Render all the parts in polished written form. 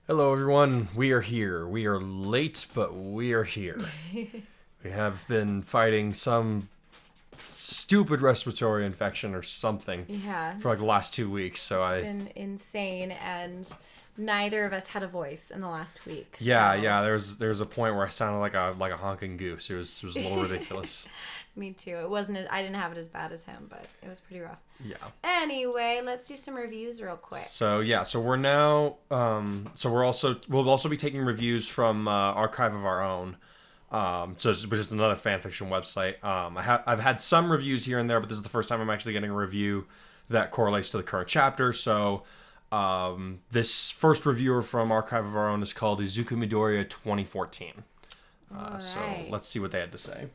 Hello, everyone. We are here. We are late, but we are here. We have been fighting some stupid respiratory infection or something Yeah, for like the last 2 weeks. it's been insane, and neither of us had a voice in the last week. Yeah. There was a point where I sounded like a honking goose. It was a little ridiculous. Me too. It wasn't. I didn't have it as bad as him, but it was pretty rough. Yeah. Anyway, let's do some reviews real quick. So we're now. We'll also be taking reviews from Archive of Our Own. Which is another fan fiction website. I've had some reviews here and there, but this is the first time I'm actually getting a review that correlates to the current chapter. So, this first reviewer from Archive of Our Own is called Izuku Midoriya 2014. So Alright. let's see what they had to say.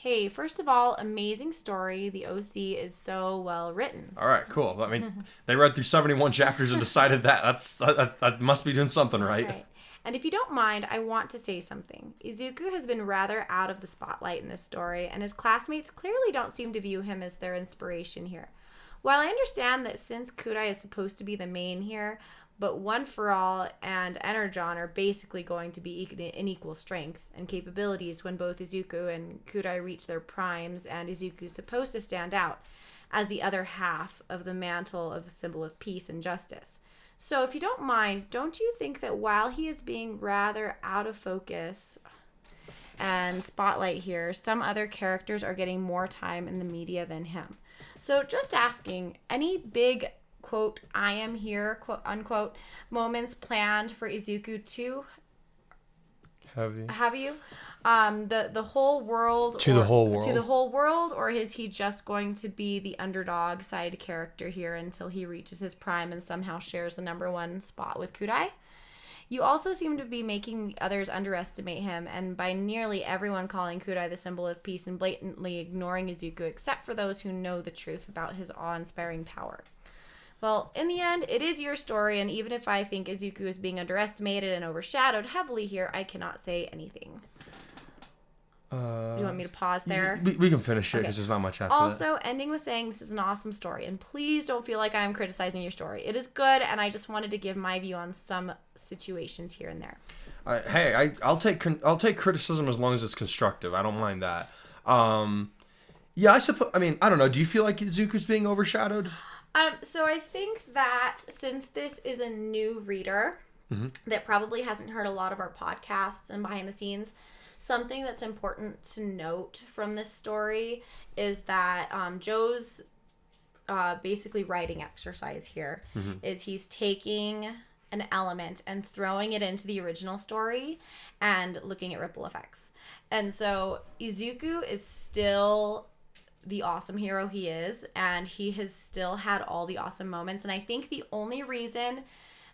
Okay, first of all, amazing story. The OC is so well written. All right, cool. I mean, they read through 71 chapters and decided that must be doing something right. Right. And if you don't mind, I want to say something. Izuku has been rather out of the spotlight in this story, and his classmates clearly don't seem to view him as their inspiration here. While I understand that since Kurai is supposed to be the main here, but One for All and Energon are basically going to be in equal strength and capabilities when both Izuku and Kurai reach their primes, and Izuku's supposed to stand out as the other half of the mantle of a symbol of peace and justice. So, if you don't mind, don't you think that while he is being rather out of focus and spotlight here, some other characters are getting more time in the media than him? So, just asking, any big, quote, I am here, quote, unquote, moments planned for Izuku to Heavy. have you? The whole world To the whole world. To the whole world, or is he just going to be the underdog side character here until he reaches his prime and somehow shares the number one spot with Kurai? You also seem to be making others underestimate him, and by nearly everyone calling Kurai the symbol of peace and blatantly ignoring Izuku except for those who know the truth about his awe-inspiring power. Well, in the end, it is your story, and even if I think Izuku is being underestimated and overshadowed heavily here, I cannot say anything. Do you want me to pause there? We can finish it because Okay. there's not much after that. Also, ending with saying this is an awesome story, and please don't feel like I'm criticizing your story. It is good, and I just wanted to give my view on some situations here and there. I'll take criticism as long as it's constructive. I don't mind that. Yeah, I suppose. I mean, I don't know. Do you feel like Izuku's being overshadowed? So I think that since this is a new reader that probably hasn't heard a lot of our podcasts and behind the scenes, something that's important to note from this story is that Joe's basically writing exercise here is he's taking an element and throwing it into the original story and looking at ripple effects. And so Izuku is still the awesome hero he is, and he has still had all the awesome moments. And I think the only reason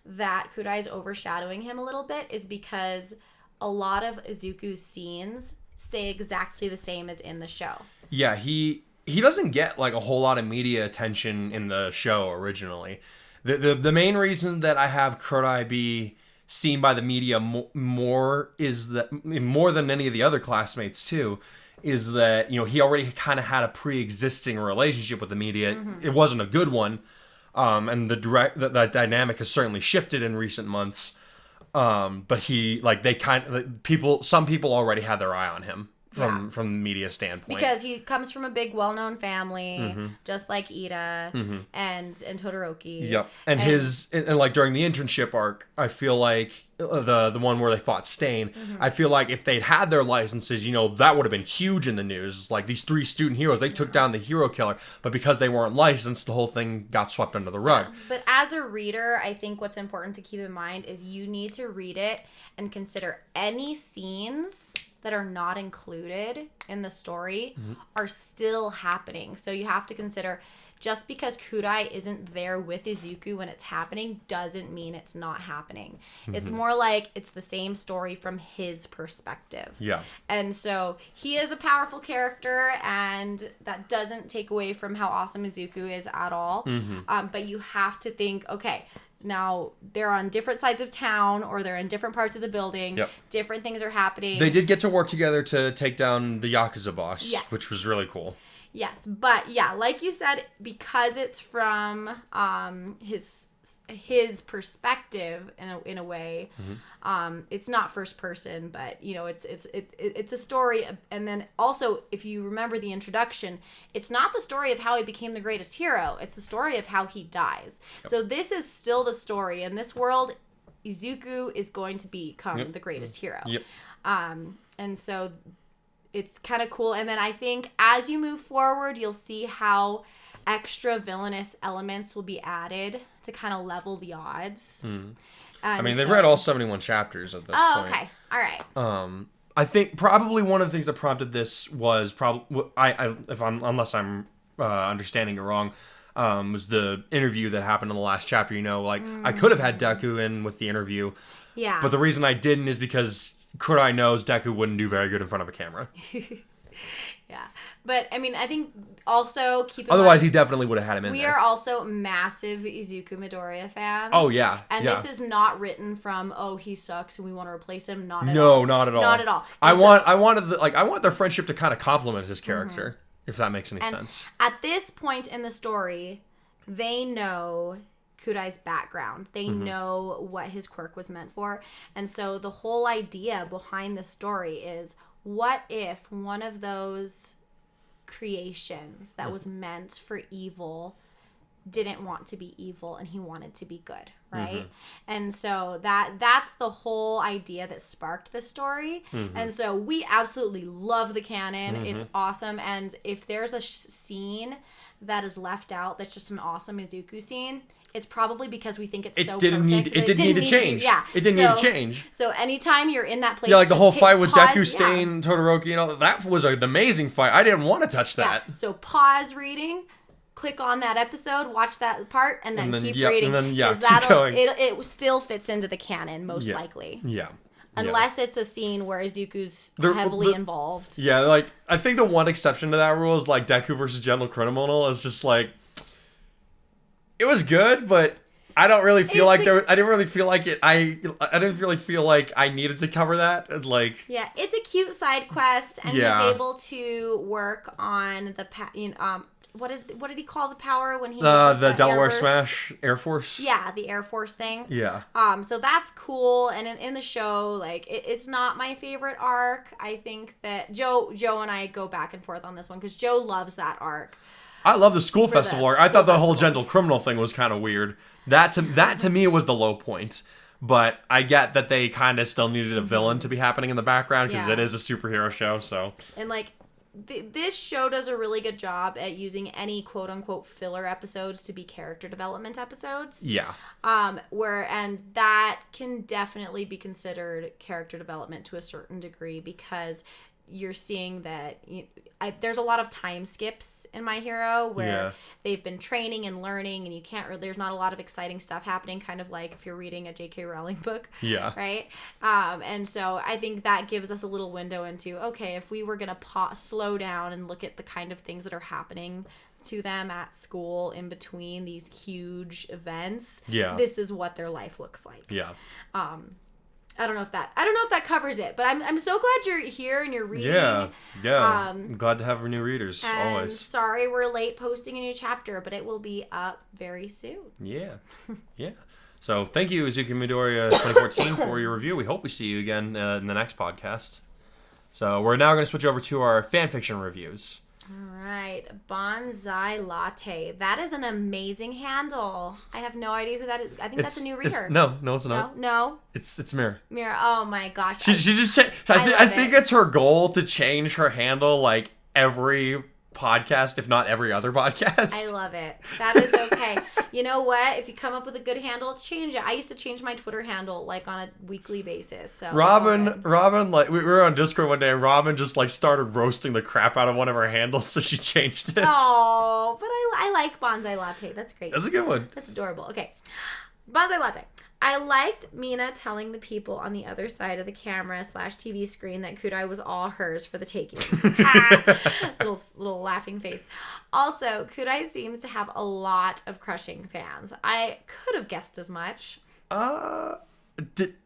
that Kurai is overshadowing him a little bit is because a lot of Izuku's scenes stay exactly the same as in the show. Yeah, he doesn't get like a whole lot of media attention in the show originally. The main reason that I have Kurai be seen by the media more is that more than any of the other classmates too, is that he already kind of had a pre-existing relationship with the media. It wasn't a good one, and the dynamic has certainly shifted in recent months. But some people already had their eye on him from the media standpoint. Because he comes from a big, well-known family, just like Ida and Todoroki. Yep. And like during the internship arc, I feel like the one where they fought Stain, I feel like if they'd had their licenses, that would have been huge in the news. Like these 3 student heroes, they took down the hero killer, but because they weren't licensed, the whole thing got swept under the rug. But as a reader, I think what's important to keep in mind is you need to read it and consider any scenes that are not included in the story are still happening. So you have to consider, just because Kurai isn't there with Izuku when it's happening doesn't mean it's not happening. It's more like it's the same story from his perspective. Yeah. And so he is a powerful character, and that doesn't take away from how awesome Izuku is at all. But you have to think, okay, now they're on different sides of town, or they're in different parts of the building. Yep. Different things are happening. They did get to work together to take down the Yakuza boss, Yes. which was really cool. Yes, but yeah, like you said, because it's from his his perspective in a way. It's not first person, but you know, it's a story. And then also, if you remember the introduction, it's not the story of how he became the greatest hero. It's the story of how he dies. Yep. So this is still the story. In this world, Izuku is going to become the greatest hero. Yep. And so it's kind of cool. And then I think as you move forward, you'll see how extra villainous elements will be added to kind of level the odds. I mean, they've read all 71 chapters at this point. Oh, okay. All right. I think probably one of the things that prompted this was unless I'm understanding it wrong, was the interview that happened in the last chapter. You know, like I could have had Deku in with the interview. Yeah. But the reason I didn't is because Kurai knows Deku wouldn't do very good in front of a camera. Yeah. But, I mean, I think also keep in Otherwise, mind, he definitely would have had him in there. We are also massive Izuku Midoriya fans. Oh, yeah. And yeah. this is not written from, oh, he sucks and we want to replace him. Not at all. No, not at all. Not at all. I want their friendship to kind of complement his character, if that makes any sense. At this point in the story, they know Kurai's background. They know what his quirk was meant for. And so the whole idea behind the story is, what if one of those creations that was meant for evil didn't want to be evil and he wanted to be good, right? And so that's the whole idea that sparked the story. And so we absolutely love the canon. It's awesome. And if there's a scene that is left out that's just an awesome Izuku scene, it's probably because we think it's so perfect. It didn't need to change. It didn't need to change. So anytime you're in that place, yeah, like the whole fight with pause, Deku, Stain, Todoroki, and all that was an amazing fight. I didn't want to touch that. Yeah. So pause reading, click on that episode, watch that part, and then keep reading. And then keep going. It still fits into the canon, most likely. Yeah. Unless it's a scene where Izuku's heavily involved. Yeah, like, I think the one exception to that rule is, like, Deku versus General Criminal is just, like, it was good, but I don't really feel I didn't really feel like it. I didn't really feel like I needed to cover that. And, like, yeah, it's a cute side quest, and he's able to work on the what did he call the power when he the Delaware Smash Air Force? Yeah, the Air Force thing. Yeah. So that's cool, and in the show, like it's not my favorite arc. I think that Joe and I go back and forth on this one because Joe loves that arc. I love the school festival arc. I thought the whole Gentle Criminal thing was kind of weird. That to me was the low point. But I get that they kind of still needed a villain to be happening in the background because it is a superhero show. So and like this show does a really good job at using any quote unquote filler episodes to be character development episodes. Yeah. And that can definitely be considered character development to a certain degree because you're seeing that there's a lot of time skips in My Hero where they've been training and learning and you can't really, there's not a lot of exciting stuff happening, kind of like if you're reading a J.K. Rowling book. Yeah. Right? And so I think that gives us a little window into, okay, if we were going to slow down and look at the kind of things that are happening to them at school in between these huge events, this is what their life looks like. Yeah. I don't know if that covers it, but I'm so glad you're here and you're reading. Yeah. I'm glad to have new readers always. Sorry we're late posting a new chapter, but it will be up very soon. Yeah. So thank you, Izuku Midoriya 2014 for your review. We hope we see you again in the next podcast. So we're now going to switch over to our fanfiction reviews. All right, Bonsai Latte. That is an amazing handle. I have no idea who that is. I think that's a new reader. No, it's not. No. It's Mir. Mir. Oh my gosh. She just. I think it's her goal to change her handle like every podcast, if not every other podcast. I love it. That is okay. You know what? If you come up with a good handle, change it. I used to change my Twitter handle like on a weekly basis. So Robin, like we were on Discord one day, and Robin just like started roasting the crap out of one of her handles, so she changed it. Oh, but I like Bonsai Latte. That's great. That's a good one. That's adorable. Okay, Bonsai Latte. I liked Mina telling the people on the other side of the camera / TV screen that Kurai was all hers for the taking. little laughing face. Also, Kurai seems to have a lot of crushing fans. I could have guessed as much. Did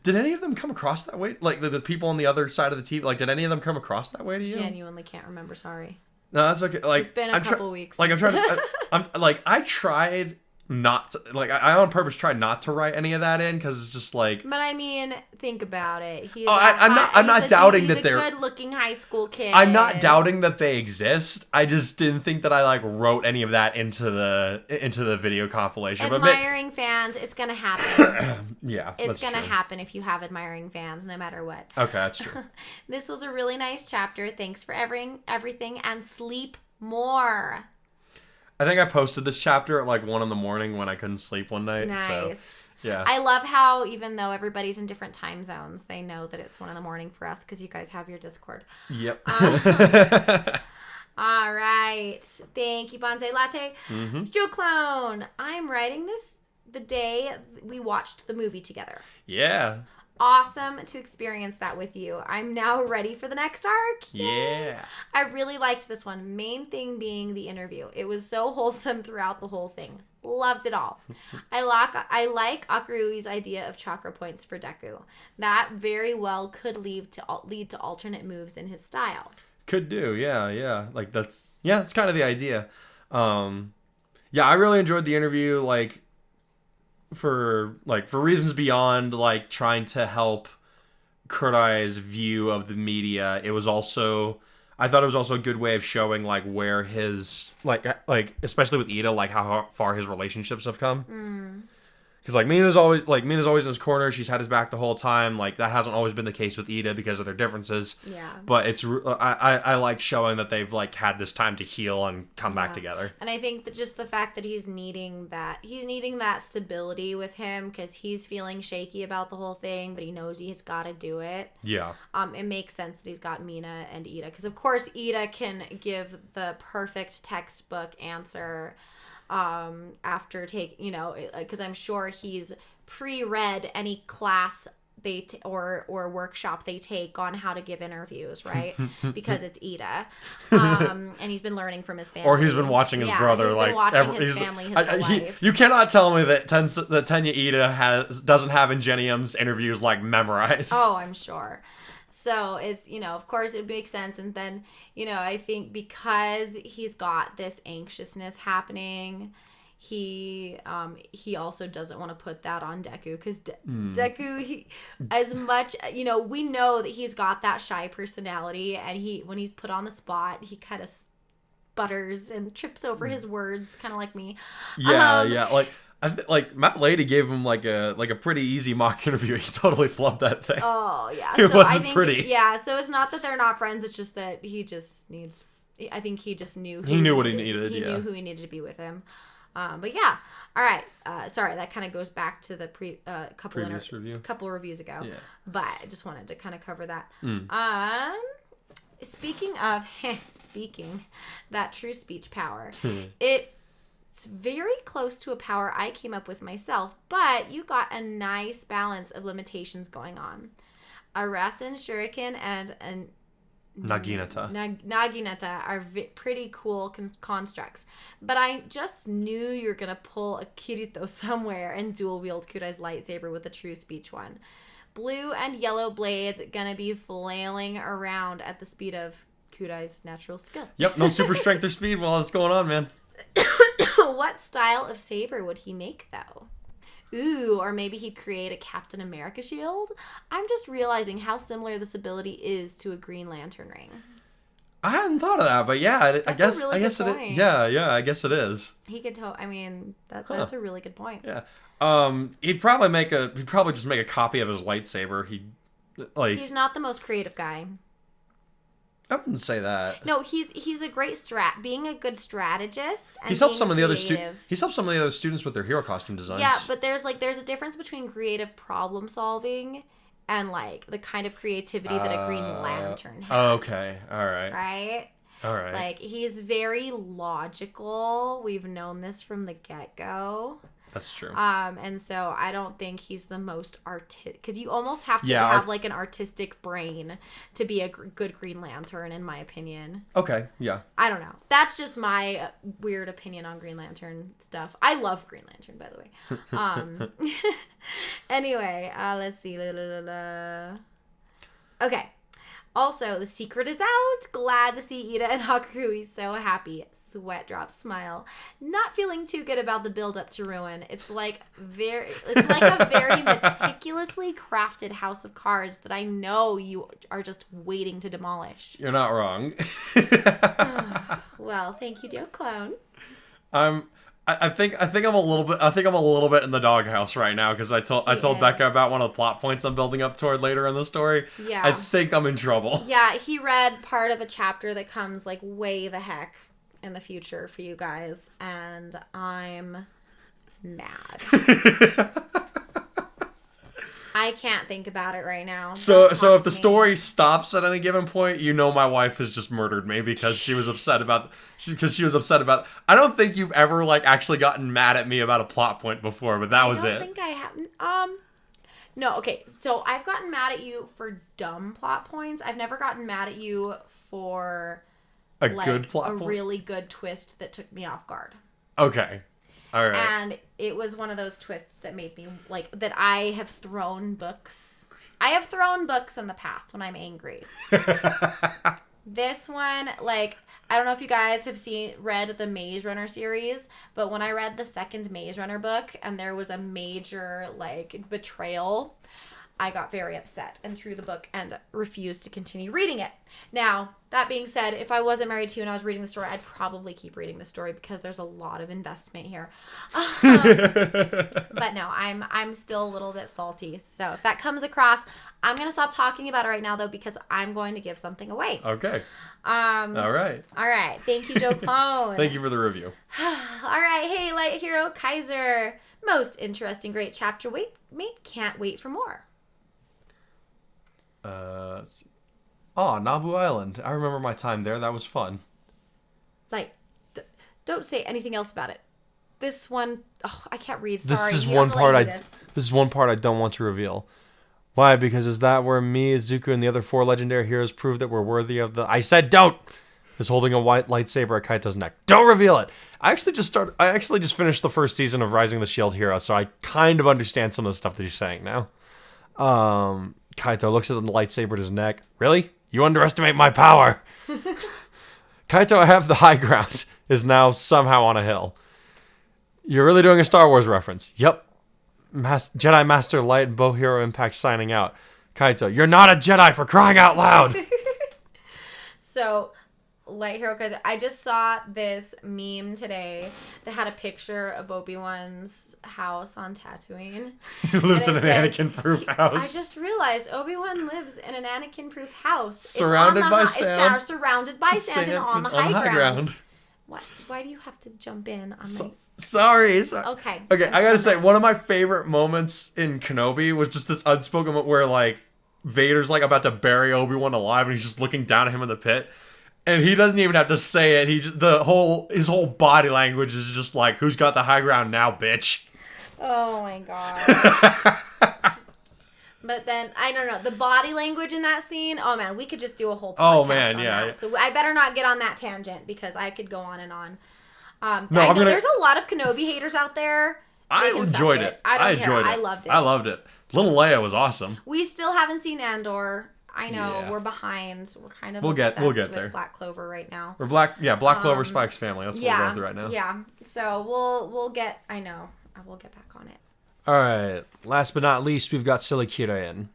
any of them come across that way? Like the people on the other side of the TV, like did any of them come across that way to you? Genuinely can't remember, sorry. No, that's okay. Like it's been a couple weeks. Like I'm trying to I tried not to, like I on purpose tried not to write any of that in because it's just like. But I mean, think about it. I'm not doubting that they're a good-looking high school kid. I'm not doubting that they exist. I just didn't think that I like wrote any of that into the video compilation. Admiring fans, it's gonna happen. Yeah, it's gonna happen if you have admiring fans, no matter what. Okay, that's true. This was a really nice chapter. Thanks for everything, and sleep more. I think I posted this chapter at like 1 a.m. when I couldn't sleep one night. Nice. So, yeah. I love how even though everybody's in different time zones, they know that it's 1 a.m. for us because you guys have your Discord. Yep. All right. Thank you, Bonsai Latte. Mm-hmm. Joe Clone. I'm writing this the day we watched the movie together. Yeah. Awesome to experience that with you. I'm now ready for the next arc. Yeah. I really liked this one. Main thing being the interview. It was so wholesome throughout the whole thing. Loved it all. I like Akurui's idea of chakra points for Deku. That very well could lead to alternate moves in his style. Could do. Yeah. Like that's kind of the idea. Yeah, I really enjoyed the interview. Like. For reasons beyond like trying to help Kurai's view of the media, I thought it was also a good way of showing like where his like especially with Ida, like how far his relationships have come. Because like Mina's always in his corner. She's had his back the whole time. Like that hasn't always been the case with Ida because of their differences. Yeah. But I like showing that they've like had this time to heal and come back together. And I think that just the fact that he's needing that stability with him because he's feeling shaky about the whole thing, but he knows he's got to do it. Yeah. It makes sense that he's got Mina and Ida because of course Ida can give the perfect textbook answer. After because I'm sure he's pre-read any class or workshop they take on how to give interviews, right? Because it's Ida, and he's been learning from his family, or he's been watching his brother, he's been watching his family his whole life. You cannot tell me that Tenya Ida doesn't have Ingenium's interviews like memorized. Oh, I'm sure. So it's, of course it makes sense. And then, I think because he's got this anxiousness happening, he also doesn't want to put that on Deku because Deku, as much, we know that he's got that shy personality and when he's put on the spot, he kind of sputters and trips over his words, kind of like me. Yeah. Like Matt Lady gave him like a pretty easy mock interview. He totally flubbed that thing. Oh yeah, It wasn't pretty. Yeah, so it's not that they're not friends. It's just that he just needs. I think he just knew. He knew what he needed. He knew who he needed to be with him. But yeah, all right. Sorry, that kind of goes back to the couple reviews ago. Yeah. But I just wanted to kind of cover that. Speaking that true speech power, it's very close to a power I came up with myself, but you got a nice balance of limitations going on. A Rasen Shuriken and Naginata. Naginata are pretty cool constructs, but I just knew you were going to pull a Kirito somewhere and dual wield Kurai's lightsaber with a true speech one. Blue and yellow blades gonna be flailing around at the speed of Kurai's natural skill. Yep, no super strength or speed while it's going on, man. What style of saber would he make, though? Ooh, or maybe he'd create a Captain America shield? I'm just realizing how similar this ability is to a Green Lantern ring. I hadn't thought of that, but yeah, I guess it is. Yeah, I guess it is. He could that's a really good point. Yeah. He'd probably just make a copy of his lightsaber. He's not the most creative guy. I wouldn't say that. No, he's a great being a good strategist. And he's helped some of the other students with their hero costume designs. Yeah, but there's a difference between creative problem solving and like the kind of creativity that a Green Lantern has. Okay, all right. Right? All right. Like he's very logical. We've known this from the get-go. That's true. And so I don't think he's the most because you almost have to have like an artistic brain to be a good Green Lantern, in my opinion. Okay, yeah. I don't know. That's just my weird opinion on Green Lantern stuff. I love Green Lantern, by the way. Anyway, let's see. Okay. Also, the secret is out. Glad to see Ida and Hakurui so happy. Sweat drop smile. Not feeling too good about the build up to ruin. It's like a very meticulously crafted house of cards that I know you are just waiting to demolish. You're not wrong. Well, thank you, dear clone. I think I'm a little bit in the doghouse right now because I told Becca about one of the plot points I'm building up toward later in the story. Yeah. I think I'm in trouble. Yeah, he read part of a chapter that comes like way the heck in the future for you guys, and I'm mad. I can't think about it right now. So if the story stops at any given point, you know my wife has just murdered me because she was upset about I don't think you've ever like actually gotten mad at me about a plot point before, but that was it. I don't think I have. No, okay. So I've gotten mad at you for dumb plot points. I've never gotten mad at you for a good plot point? Really good twist that took me off guard. Okay. All right. And it was one of those twists that made me like that. I have thrown books. I have thrown books in the past when I'm angry. This one, like, I don't know if you guys have read the Maze Runner series, but when I read the second Maze Runner book and there was a major like betrayal, I got very upset and threw the book and refused to continue reading it. Now, that being said, if I wasn't married to you and I was reading the story, I'd probably keep reading the story because there's a lot of investment here. But no, I'm still a little bit salty. So if that comes across, I'm going to stop talking about it right now, though, because I'm going to give something away. Okay. All right. All right. Thank you, Joe Clone. Thank you for the review. All right. Hey, Light Hero Kaiser. Most interesting, great chapter. Wait, mate, can't wait for more. Nabu Island. I remember my time there. That was fun. Like, don't say anything else about it. This one, I can't read. Sorry. This is one part I don't want to reveal. Why? Because is that where me, Izuku, and the other 4 legendary heroes prove that we're worthy of the... I said don't! Is holding a white lightsaber at Kaito's neck. Don't reveal it! I actually just finished the first season of Rising the Shield Hero, so I kind of understand some of the stuff that he's saying now. Kaito looks at the lightsaber at his neck. Really? You underestimate my power! Kaito, I have the high ground, is now somehow on a hill. You're really doing a Star Wars reference. Yep. Jedi Master Light and Bow Hero Impact signing out. Kaito, you're not a Jedi for crying out loud! So, Light Hero Kaiser, I just saw this meme today that had a picture of Obi-Wan's house on Tatooine. He lives in an Anakin-proof house. I just realized Obi-Wan lives in an Anakin-proof house. Surrounded by sand. It's surrounded by sand and on the high ground. What? Why do you have to jump in on my... Sorry. Okay. I gotta say, one of my favorite moments in Kenobi was just this unspoken moment where, like, Vader's, like, about to bury Obi-Wan alive, and he's just looking down at him in the pit. And he doesn't even have to say it. His whole body language is just like, who's got the high ground now, bitch? Oh, my God. But then, I don't know, the body language in that scene, oh, man, we could just do a whole podcast on that. So I better not get on that tangent, because I could go on and on. There's a lot of Kenobi haters out there. I enjoyed it. I enjoyed it. I loved it. I loved it. Little Leia was awesome. We still haven't seen Andor. I know we're behind. We're kind of we'll get with there. Black Clover right now. We're Black Clover, Spike's family. That's what we're going through right now. Yeah. So we'll get. I know. I will get back on it. All right. Last but not least, we've got Silly Kurai in.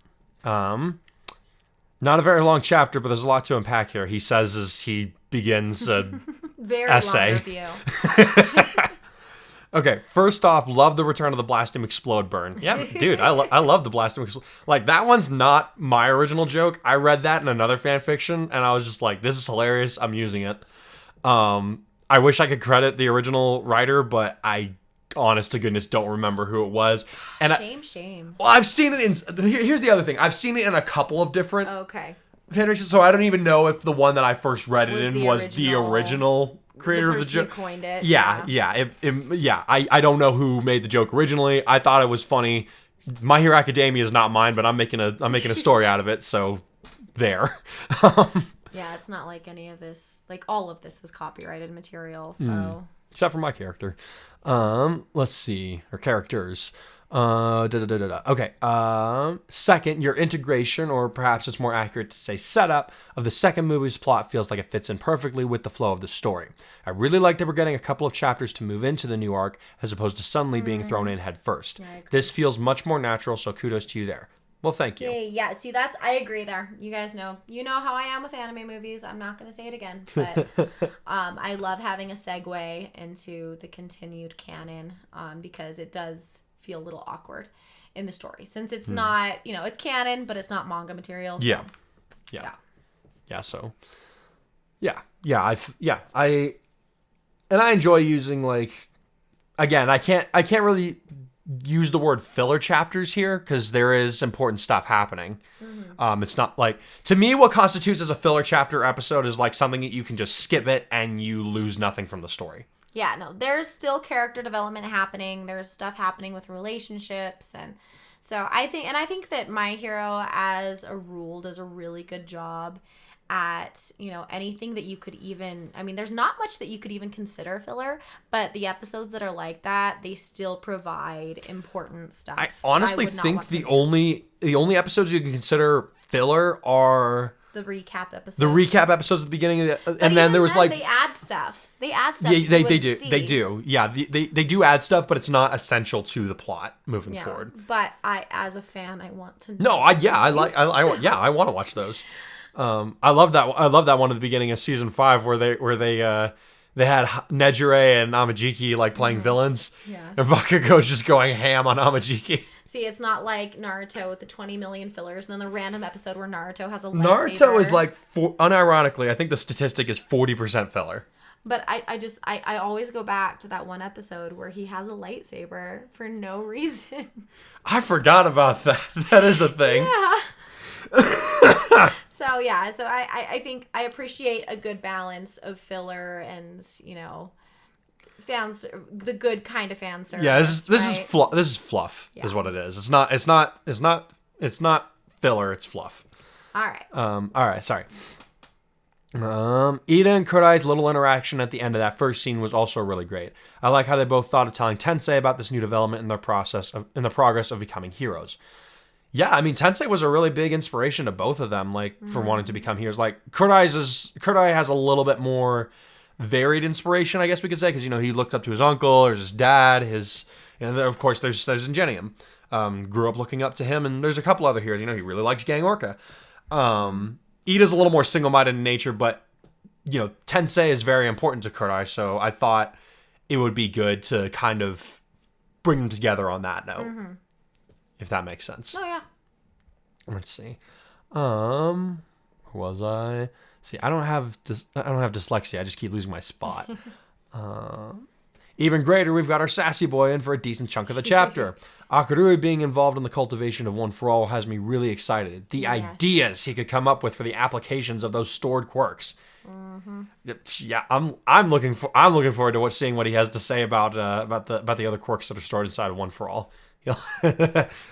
Not a very long chapter, but there's a lot to unpack here. He says as he begins a very essay. Long review. Okay, first off, love the return of the Blast Him Explode burn. Yeah, dude, I love the Blast Him Explode. Like, that one's not my original joke. I read that in another fan fiction, and I was just like, this is hilarious. I'm using it. I wish I could credit the original writer, but I, honest to goodness, don't remember who it was. And shame. Well, I've seen it in... Here's the other thing. I've seen it in a couple of different fan fictions, so I don't even know if the one that I first read it in was the original creator of the joke. Coined it. Yeah. I don't know who made the joke originally. I thought it was funny. My Hero Academia is not mine, but I'm making a story out of it. So there. Yeah, it's not like any of this. Like all of this is copyrighted material. So except for my character. Let's see, or characters. Okay. Second, your integration, or perhaps it's more accurate to say setup, of the second movie's plot feels like it fits in perfectly with the flow of the story. I really like that we're getting a couple of chapters to move into the new arc, as opposed to suddenly being thrown in head first. Yeah, I agree. This feels much more natural, so kudos to you there. Well, thank you. Yay, yeah. See, I agree there. You guys know, how I am with anime movies. I'm not gonna say it again, but I love having a segue into the continued canon, because it does feel a little awkward in the story since it's not, it's canon, but it's not manga material. So. Yeah. So, I enjoy using, like, again, I can't really use the word filler chapters here because there is important stuff happening. It's not like, to me, what constitutes as a filler chapter episode is like something that you can just skip it and you lose nothing from the story. Yeah, no, there's still character development happening. There's stuff happening with relationships, and so I think that My Hero as a rule does a really good job at, anything that you could even, there's not much that you could even consider filler, but the episodes that are like that, they still provide important stuff. I honestly think the only episodes you can consider filler are the recap episodes. The recap episodes at the beginning of and then there was like they add stuff. Yeah, they do. See. They do. Yeah, they do add stuff, but it's not essential to the plot moving forward. But as a fan, I want to know. No, I want to watch those. I love that. I love that one at the beginning of season 5 where they had Nejire and Amajiki like playing villains. Yeah. And Bakugo's just going ham on Amajiki. See, it's not like Naruto with the 20 million fillers, and then the random episode where Naruto has a lightsaber. Naruto is like, unironically, I think the statistic is 40% filler. But I always go back to that one episode where he has a lightsaber for no reason. I forgot about that. That is a thing. Yeah. So I think I appreciate a good balance of filler and, fans, the good kind of fan service. Yeah, this is fluff is what it is. It's not filler, it's fluff. All right. Sorry. Ida and Kurai's little interaction at the end of that first scene was also really great. I like how they both thought of telling Tensei about this new development in the progress of becoming heroes. Yeah, Tensei was a really big inspiration to both of them, like, for wanting to become heroes. Like, Kurai has a little bit more varied inspiration, I guess we could say, because, he looked up to his uncle, or his dad, of course, there's Ingenium. Grew up looking up to him, and there's a couple other heroes. He really likes Gang Orca. Ida's a little more single-minded in nature, but, Tensei is very important to Kurai, so I thought it would be good to kind of bring them together on that note, if that makes sense. Oh, yeah. Let's see. Where was I? See, I don't have dyslexia. I just keep losing my spot. Even greater, we've got our sassy boy in for a decent chunk of the chapter. Akurui being involved in the cultivation of One for All has me really excited. The ideas he could come up with for the applications of those stored quirks. Yeah, I'm looking forward to seeing what he has to say about the other quirks that are stored inside of One for All.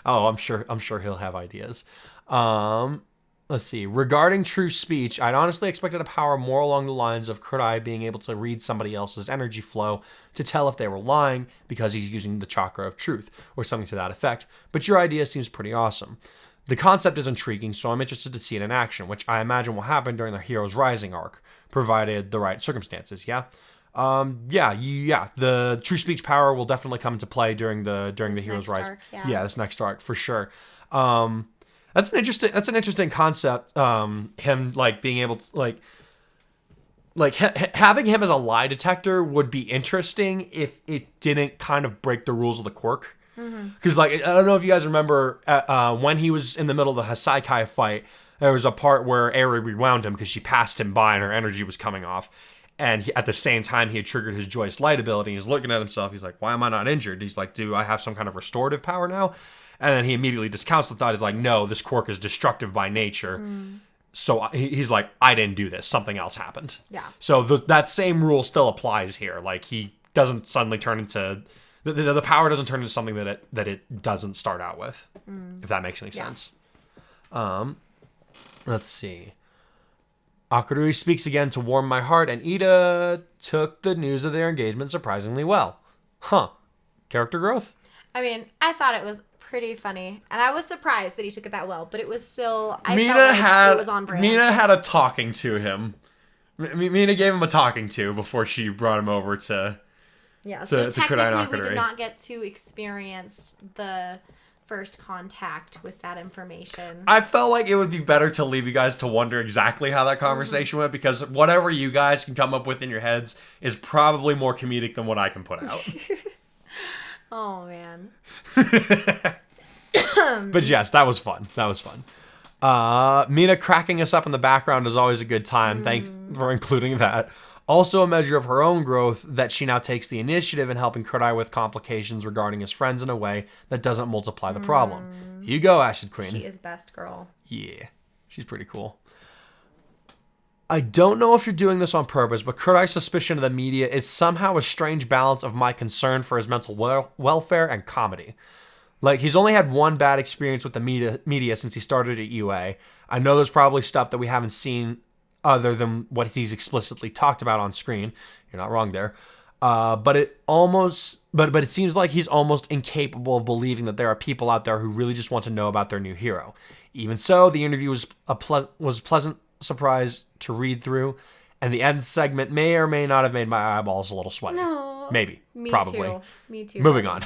I'm sure he'll have ideas. Let's see. Regarding true speech, I'd honestly expected a power more along the lines of Kurai being able to read somebody else's energy flow to tell if they were lying because he's using the chakra of truth, or something to that effect. But your idea seems pretty awesome. The concept is intriguing, so I'm interested to see it in action, which I imagine will happen during the Heroes Rising arc, provided the right circumstances, yeah? The true speech power will definitely come into play during the Heroes Rising. This next arc, for sure. That's an interesting concept. Him like being able to having him as a lie detector would be interesting if it didn't kind of break the rules of the quirk. Because I don't know if you guys remember when he was in the middle of the Hasaikai fight, there was a part where Eri rewound him because she passed him by and her energy was coming off. And at the same time, he had triggered his Joyous Light ability. He's looking at himself. He's like, why am I not injured? He's like, do I have some kind of restorative power now? And then he immediately discounts the thought. He's like, no, this quirk is destructive by nature. So he's like, I didn't do this. Something else happened. Yeah. So that same rule still applies here. Like, he doesn't suddenly turn into... The power doesn't turn into something that it doesn't start out with. If that makes any sense. Let's see. Akurui speaks again to warm my heart, and Ida took the news of their engagement surprisingly well. Character growth? I mean, I thought it was pretty funny, and I was surprised that he took it that well, but it was still, I Mina felt like had it was on brand. Mina had a talking to him. Mina gave him a talking to before she brought him over to Yeah, so technically we did not get to experience the first contact with that information. I felt like it would be better to leave you guys to wonder exactly how that conversation went, because whatever you guys can come up with in your heads is probably more comedic than what I can put out. Oh, man. But yes, that was fun. That was fun. Mina cracking us up in the background is always a good time. Thanks for including that. Also a measure of her own growth that she now takes the initiative in helping Kurai with complications regarding his friends in a way that doesn't multiply the problem. You go, Ashed Queen. She is best girl. Yeah, she's pretty cool. I don't know if you're doing this on purpose, but Kurai's suspicion of the media is somehow a strange balance of my concern for his mental welfare and comedy. Like, he's only had one bad experience with the media since he started at UA. I know there's probably stuff that we haven't seen other than what he's explicitly talked about on screen. You're not wrong there. But it seems like he's almost incapable of believing that there are people out there who really just want to know about their new hero. Even so, the interview was a pleasant surprise to read through, and the end segment may or may not have made my eyeballs a little sweaty. No. Maybe. Me Probably. too. Me too. Moving on.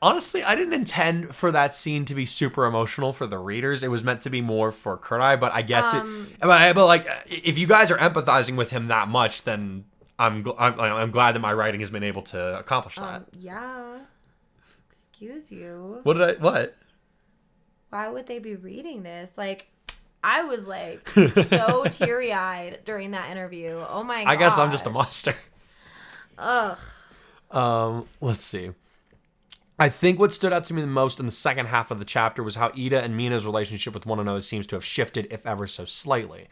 Honestly, I didn't intend for that scene to be super emotional for the readers. It was meant to be more for Kurai, but I guess but if you guys are empathizing with him that much, then I'm glad that my writing has been able to accomplish that. Yeah. Excuse you. What? Why would they be reading this? Like, I was like so teary-eyed during that interview. Oh my god. I guess I'm just a monster. Ugh. Let's see. I think what stood out to me the most in the second half of the chapter was how Ida and Mina's relationship with one another seems to have shifted, if ever so slightly.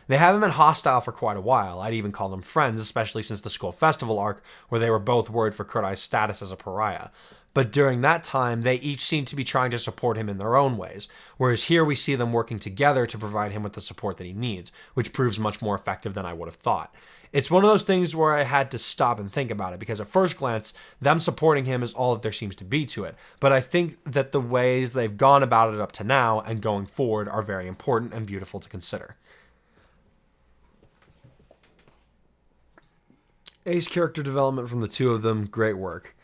They haven't been hostile for quite a while. I'd even call them friends, especially since the school festival arc, where they were both worried for Kurai's status as a pariah. But during that time, they each seemed to be trying to support him in their own ways, whereas here we see them working together to provide him with the support that he needs, which proves much more effective than I would have thought. It's one of those things where I had to stop and think about it, because at first glance, them supporting him is all that there seems to be to it. But I think that the ways they've gone about it up to now and going forward are very important and beautiful to consider. Ace character development from the two of them, great work.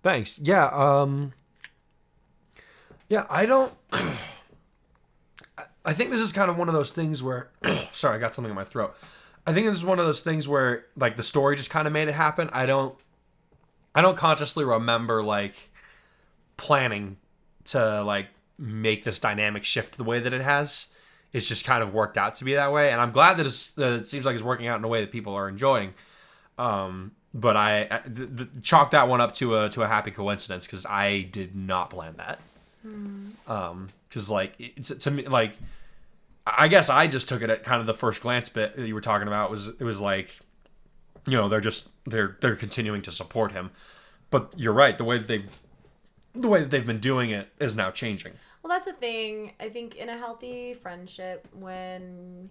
Thanks. Yeah, I don't... I think this is kind of one of those things where... Sorry, I got something in my throat. I think this is one of those things where, like, the story just kind of made it happen. I don't consciously remember, like, planning to, like, make this dynamic shift the way that it has. It's just kind of worked out to be that way. And I'm glad that it seems like it's working out in a way that people are enjoying. But I chalked that one up to a happy coincidence, because I did not plan that. Because, like, to me, like... I guess I just took it at kind of the first glance bit that you were talking about. It was like, you know, they're continuing to support him, but you're right. The way that they've been doing it is now changing. Well, that's the thing. I think in a healthy friendship, when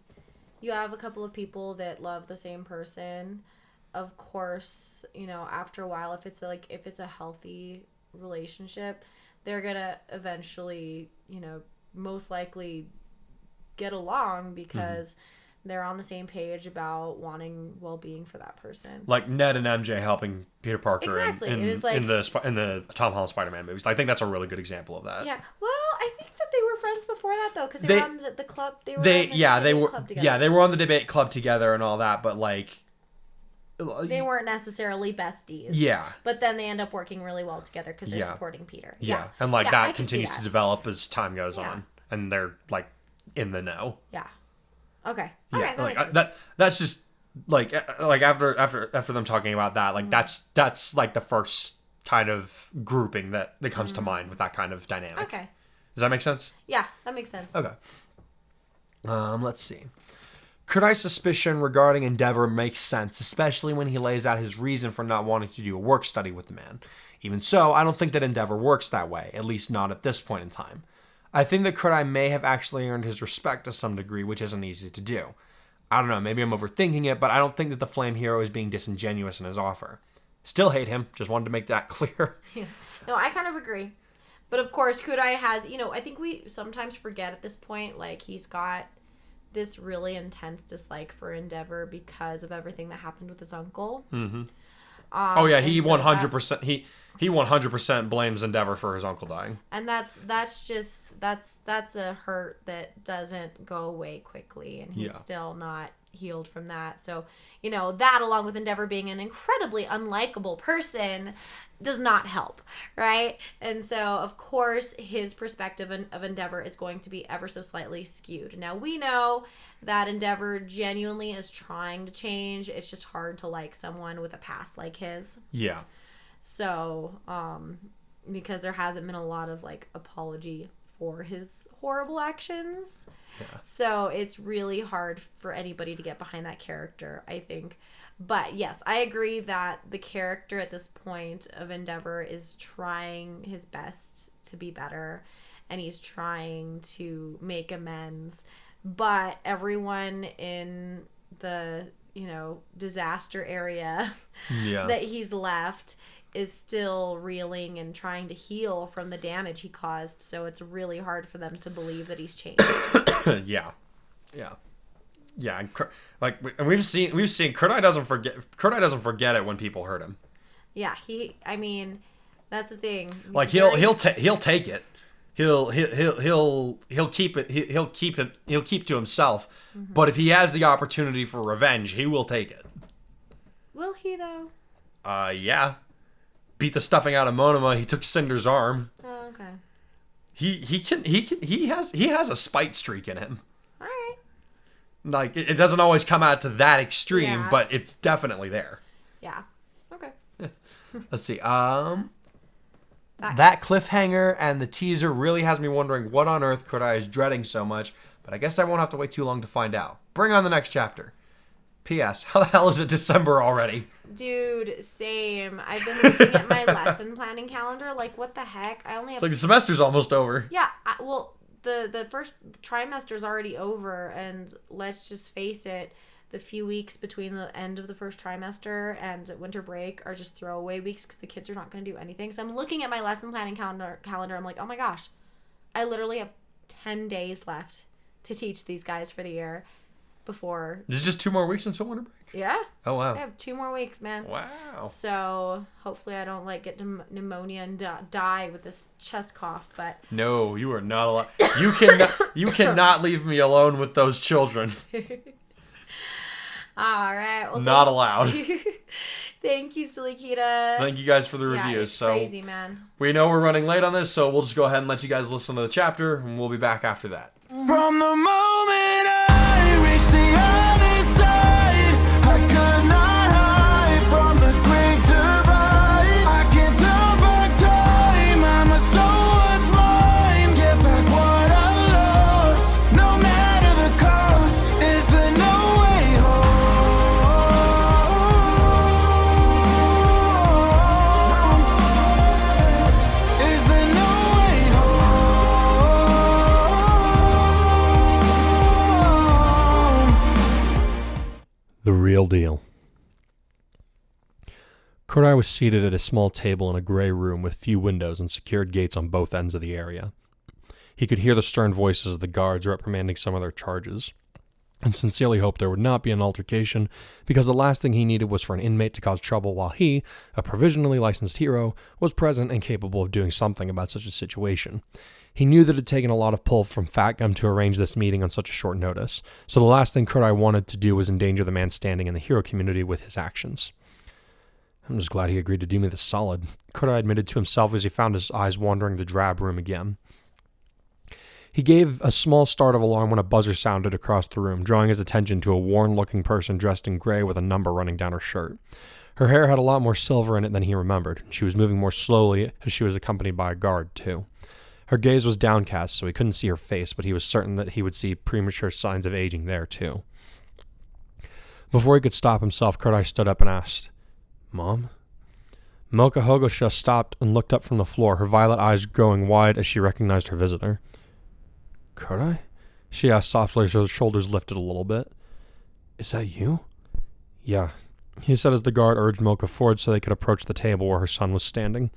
you have a couple of people that love the same person, of course, you know, after a while, if it's a healthy relationship, they're gonna eventually, you know, most likely get along, because they're on the same page about wanting well-being for that person. Like Ned and MJ helping Peter Parker exactly. in the Tom Holland Spider-Man movies. I think that's a really good example of that. Yeah. Well, I think that they were friends before that, though, because they were on the club. They were club together. Yeah, they were on the debate club together and all that, but like they weren't necessarily besties. Yeah. But then they end up working really well together because they're supporting Peter. Yeah. And like that continues to develop as time goes on, and they're like in the know. Yeah. Okay. Yeah. That's just like after them talking about that, like that's like the first kind of grouping that comes to mind with that kind of dynamic. Okay. Does that make sense? Yeah, that makes sense. Okay. Let's see. Kurai's suspicion regarding Endeavor makes sense, especially when he lays out his reason for not wanting to do a work study with the man. Even so, I don't think that Endeavor works that way, at least not at this point in time. I think that Kurai may have actually earned his respect to some degree, which isn't easy to do. I don't know, maybe I'm overthinking it, but I don't think that the Flame Hero is being disingenuous in his offer. Still hate him. Just wanted to make that clear. Yeah. No, I kind of agree. But of course, Kurai has, I think we sometimes forget at this point, like, he's got this really intense dislike for Endeavor because of everything that happened with his uncle. Mm-hmm. Oh yeah, he 100%. He 100% blames Endeavor for his uncle dying. And that's a hurt that doesn't go away quickly, and he's still not healed from that. So, that along with Endeavor being an incredibly unlikable person does not help, right? And so, of course, his perspective of Endeavor is going to be ever so slightly skewed. Now, we know that Endeavor genuinely is trying to change. It's just hard to like someone with a past like his. Yeah. So, because there hasn't been a lot of, like, apology for his horrible actions. Yeah. So, it's really hard for anybody to get behind that character, I think. But, yes, I agree that the character at this point of Endeavor is trying his best to be better. And he's trying to make amends. But everyone in the, disaster area that he's left is still reeling and trying to heal from the damage he caused. So it's really hard for them to believe that he's changed. Yeah. And we've seen Kurai doesn't forget it when people hurt him. Yeah, that's the thing. Like he'll take it. He'll keep it. He'll keep to himself. Mm-hmm. But if he has the opportunity for revenge, he will take it. Will he though? Yeah. Beat the stuffing out of Monoma. He took Cinder's arm. Oh, okay. He has a spite streak in him. All right. Like it doesn't always come out to that extreme, but it's definitely there. Yeah. Okay. Let's see. That cliffhanger and the teaser really has me wondering what on earth Kurai is dreading so much, but I guess I won't have to wait too long to find out. Bring on the next chapter. P.S. How the hell is it December already? Dude, same. I've been looking at my lesson planning calendar. Like, what the heck? It's like the semester's almost over. Yeah. The first trimester's already over, and let's just face it, the few weeks between the end of the first trimester and winter break are just throwaway weeks because the kids are not going to do anything. So I'm looking at my lesson planning calendar. I'm like, oh my gosh, I literally have 10 days left to teach these guys for the year before. There's just 2 more weeks until winter break? Yeah. Oh, wow. I have 2 more weeks, man. Wow. So hopefully I don't get pneumonia and die with this chest cough, but. No, you are not allowed. You cannot leave me alone with those children. All right. Well, not allowed. Thank you, Silikita. Thank you guys for the reviews. It's crazy, man. We know we're running late on this, so we'll just go ahead and let you guys listen to the chapter, and we'll be back after that. From the moment I reached the other side, I could not hide from the great divide. I can't turn back time, and my soul was mine. Get back what I lost, no matter the cost. Is there no way home? Is there no way home? The real deal. Kurai was seated at a small table in a gray room with few windows and secured gates on both ends of the area. He could hear the stern voices of the guards reprimanding some of their charges, and sincerely hoped there would not be an altercation, because the last thing he needed was for an inmate to cause trouble while he, a provisionally licensed hero, was present and capable of doing something about such a situation. He knew that it had taken a lot of pull from Fat Gum to arrange this meeting on such a short notice, so the last thing Kurai wanted to do was endanger the man standing in the hero community with his actions. I'm just glad he agreed to do me this solid, Kurai admitted to himself as he found his eyes wandering the drab room again. He gave a small start of alarm when a buzzer sounded across the room, drawing his attention to a worn-looking person dressed in gray with a number running down her shirt. Her hair had a lot more silver in it than he remembered. She was moving more slowly as she was accompanied by a guard, too. Her gaze was downcast, so he couldn't see her face, but he was certain that he would see premature signs of aging there, too. Before he could stop himself, Kurai stood up and asked, "Mom?" Mocha Hogosha stopped and looked up from the floor, her violet eyes growing wide as she recognized her visitor. "Kurai?" she asked softly as her shoulders lifted a little bit. Is that you? Yeah, he said as the guard urged Mocha forward so they could approach the table where her son was standing.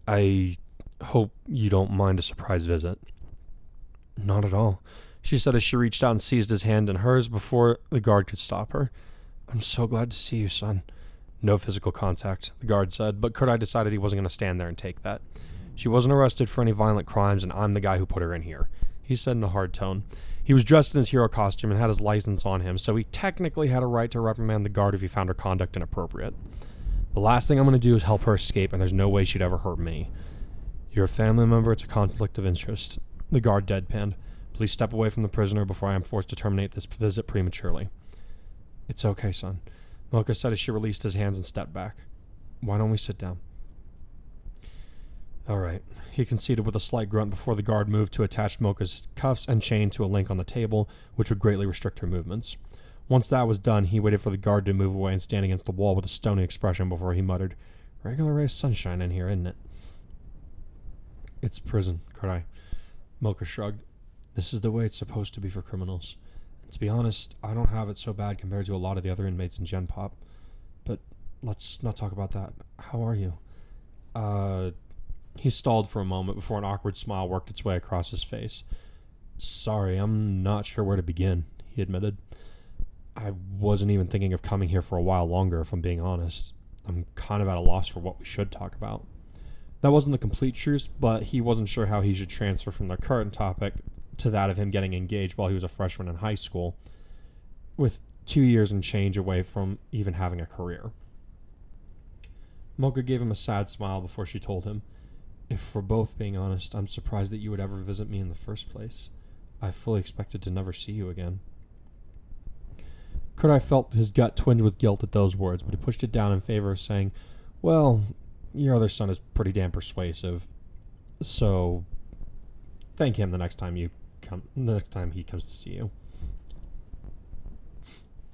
I hope you don't mind a surprise visit. Not at all, she said as she reached out and seized his hand in hers before the guard could stop her. I'm so glad to see you, son. No physical contact, the guard said, but Kurai decided he wasn't going to stand there and take that. She wasn't arrested for any violent crimes, and I'm the guy who put her in here, he said in a hard tone. He was dressed in his hero costume and had his license on him, so he technically had a right to reprimand the guard if he found her conduct inappropriate. The last thing I'm going to do is help her escape, and there's no way she'd ever hurt me. You're a family member, it's a conflict of interest. The guard deadpanned. Please step away from the prisoner before I am forced to terminate this visit prematurely. It's okay, son, Mocha said as she released his hands and stepped back. Why don't we sit down? All right, he conceded with a slight grunt before the guard moved to attach Mocha's cuffs and chain to a link on the table, which would greatly restrict her movements. Once that was done, he waited for the guard to move away and stand against the wall with a stony expression before he muttered, Regular ray of sunshine in here, isn't it? It's prison, Kurai. Mocha shrugged. This is the way it's supposed to be for criminals. And to be honest, I don't have it so bad compared to a lot of the other inmates in Gen Pop. But let's not talk about that. How are you? He stalled for a moment before an awkward smile worked its way across his face. Sorry, I'm not sure where to begin, he admitted. I wasn't even thinking of coming here for a while longer, if I'm being honest. I'm kind of at a loss for what we should talk about. That wasn't the complete truth, but he wasn't sure how he should transfer from the current topic to that of him getting engaged while he was a freshman in high school, with 2 years and change away from even having a career. Mocha gave him a sad smile before she told him, If we're both being honest, I'm surprised that you would ever visit me in the first place. I fully expected to never see you again. Kurai felt his gut twinge with guilt at those words, but he pushed it down in favor of saying, Well, your other son is pretty damn persuasive, so thank him the next time he comes to see you.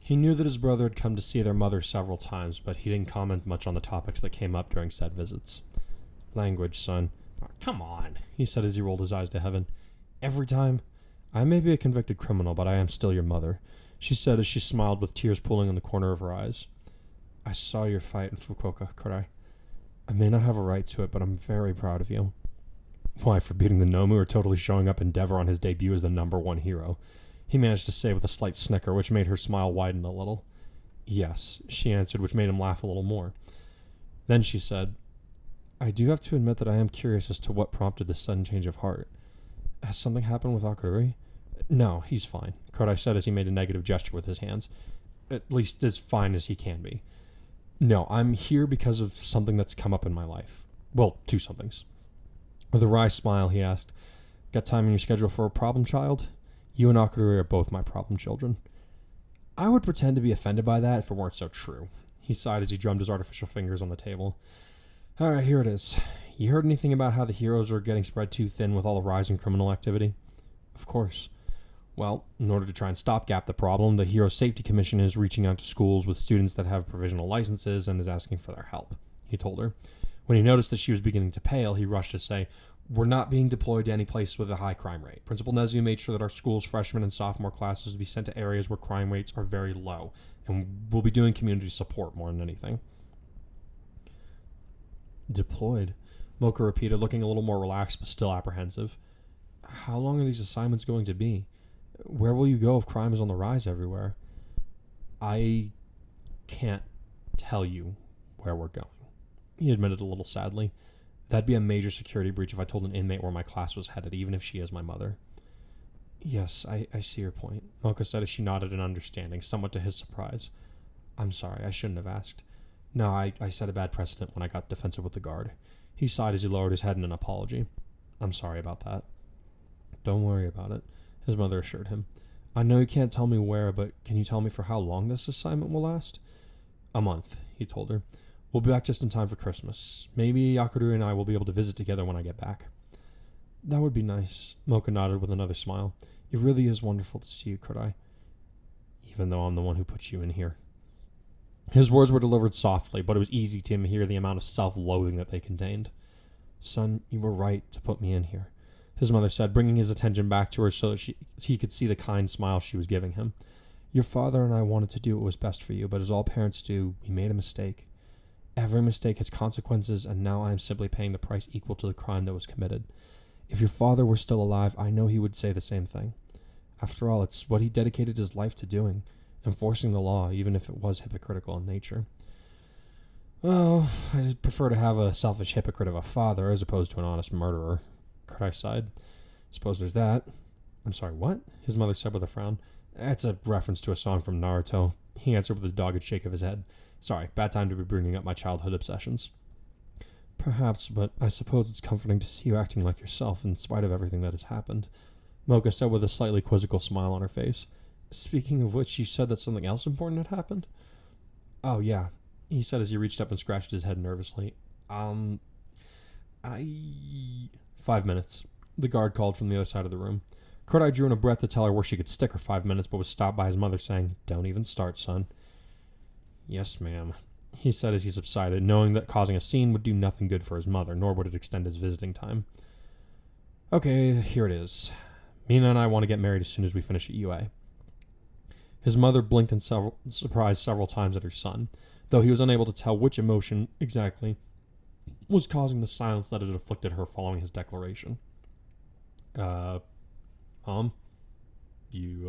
He knew that his brother had come to see their mother several times, but he didn't comment much on the topics that came up during said visits. Language, son. Oh, come on, he said as he rolled his eyes to heaven. Every time? I may be a convicted criminal, but I am still your mother, she said as she smiled with tears pooling in the corner of her eyes. I saw your fight in Fukuoka, Kurai. I may not have a right to it, but I'm very proud of you. Why, for beating the Nomu or totally showing up in Endeavor on his debut as the #1 hero? He managed to say with a slight snicker, which made her smile widen a little. Yes, she answered, which made him laugh a little more. Then she said, I do have to admit that I am curious as to what prompted this sudden change of heart. Has something happened with Akururi? No, he's fine, Kurai said as he made a negative gesture with his hands. At least as fine as he can be. No, I'm here because of something that's come up in my life. Well, two somethings. With a wry smile, he asked, Got time in your schedule for a problem child? You and Akururi are both my problem children. I would pretend to be offended by that if it weren't so true. He sighed as he drummed his artificial fingers on the table. All right, here it is. You heard anything about how the heroes are getting spread too thin with all the rise in criminal activity? Of course. Well, in order to try and stopgap the problem, the Hero Safety Commission is reaching out to schools with students that have provisional licenses and is asking for their help, he told her. When he noticed that she was beginning to pale, he rushed to say, We're not being deployed to any place with a high crime rate. Principal Nezu made sure that our school's freshman and sophomore classes would be sent to areas where crime rates are very low, and we'll be doing community support more than anything. Deployed? Mocha repeated, looking a little more relaxed but still apprehensive. How long are these assignments going to be? Where will you go if crime is on the rise everywhere? I can't tell you where we're going, he admitted a little sadly. That'd be a major security breach if I told an inmate where my class was headed, even if she is my mother. Yes, I see your point, Mocha said as she nodded in understanding, somewhat to his surprise. I'm sorry, I shouldn't have asked. No, I set a bad precedent when I got defensive with the guard. He sighed as he lowered his head in an apology. I'm sorry about that. Don't worry about it, his mother assured him. I know you can't tell me where, but can you tell me for how long this assignment will last? A month, he told her. We'll be back just in time for Christmas. Maybe Yakururi and I will be able to visit together when I get back. That would be nice, Mocha nodded with another smile. It really is wonderful to see you, Kurai. Even though I'm the one who put you in here. His words were delivered softly, but it was easy to hear the amount of self-loathing that they contained. Son, you were right to put me in here, his mother said, bringing his attention back to her so that he could see the kind smile she was giving him. Your father and I wanted to do what was best for you, but as all parents do, we made a mistake. Every mistake has consequences, and now I am simply paying the price equal to the crime that was committed. If your father were still alive, I know he would say the same thing. After all, it's what he dedicated his life to doing, enforcing the law, even if it was hypocritical in nature. Oh, I'd prefer to have a selfish hypocrite of a father as opposed to an honest murderer. Kurai sighed. Suppose there's that. I'm sorry, what? His mother said with a frown. That's a reference to a song from Naruto. He answered with a dogged shake of his head. Sorry, bad time to be bringing up my childhood obsessions. Perhaps, but I suppose it's comforting to see you acting like yourself in spite of everything that has happened. Mocha said with a slightly quizzical smile on her face. Speaking of which, you said that something else important had happened? Oh, yeah, he said as he reached up and scratched his head nervously. 5 minutes. The guard called from the other side of the room. Kurai drew in a breath to tell her where she could stick her 5 minutes, but was stopped by his mother saying, Don't even start, son. Yes, ma'am, he said as he subsided, knowing that causing a scene would do nothing good for his mother, nor would it extend his visiting time. Okay, here it is. Mina and I want to get married as soon as we finish at UA. His mother blinked in surprise several times at her son, though he was unable to tell which emotion exactly was causing the silence that had afflicted her following his declaration. You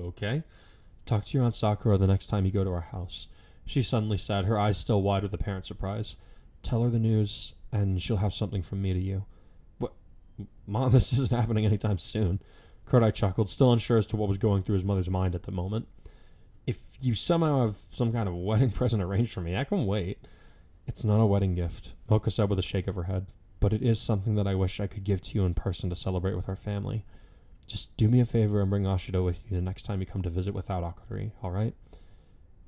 okay? Talk to your Aunt Sakura the next time you go to our house, she suddenly said, her eyes still wide with apparent surprise. Tell her the news, and she'll have something from me to you. What? Mom, this isn't happening anytime soon. Kurai chuckled, still unsure as to what was going through his mother's mind at the moment. If you somehow have some kind of wedding present arranged for me, I can wait. It's not a wedding gift, Mocha said with a shake of her head, but it is something that I wish I could give to you in person to celebrate with our family. Just do me a favor and bring Ashido with you the next time you come to visit without Akari, alright?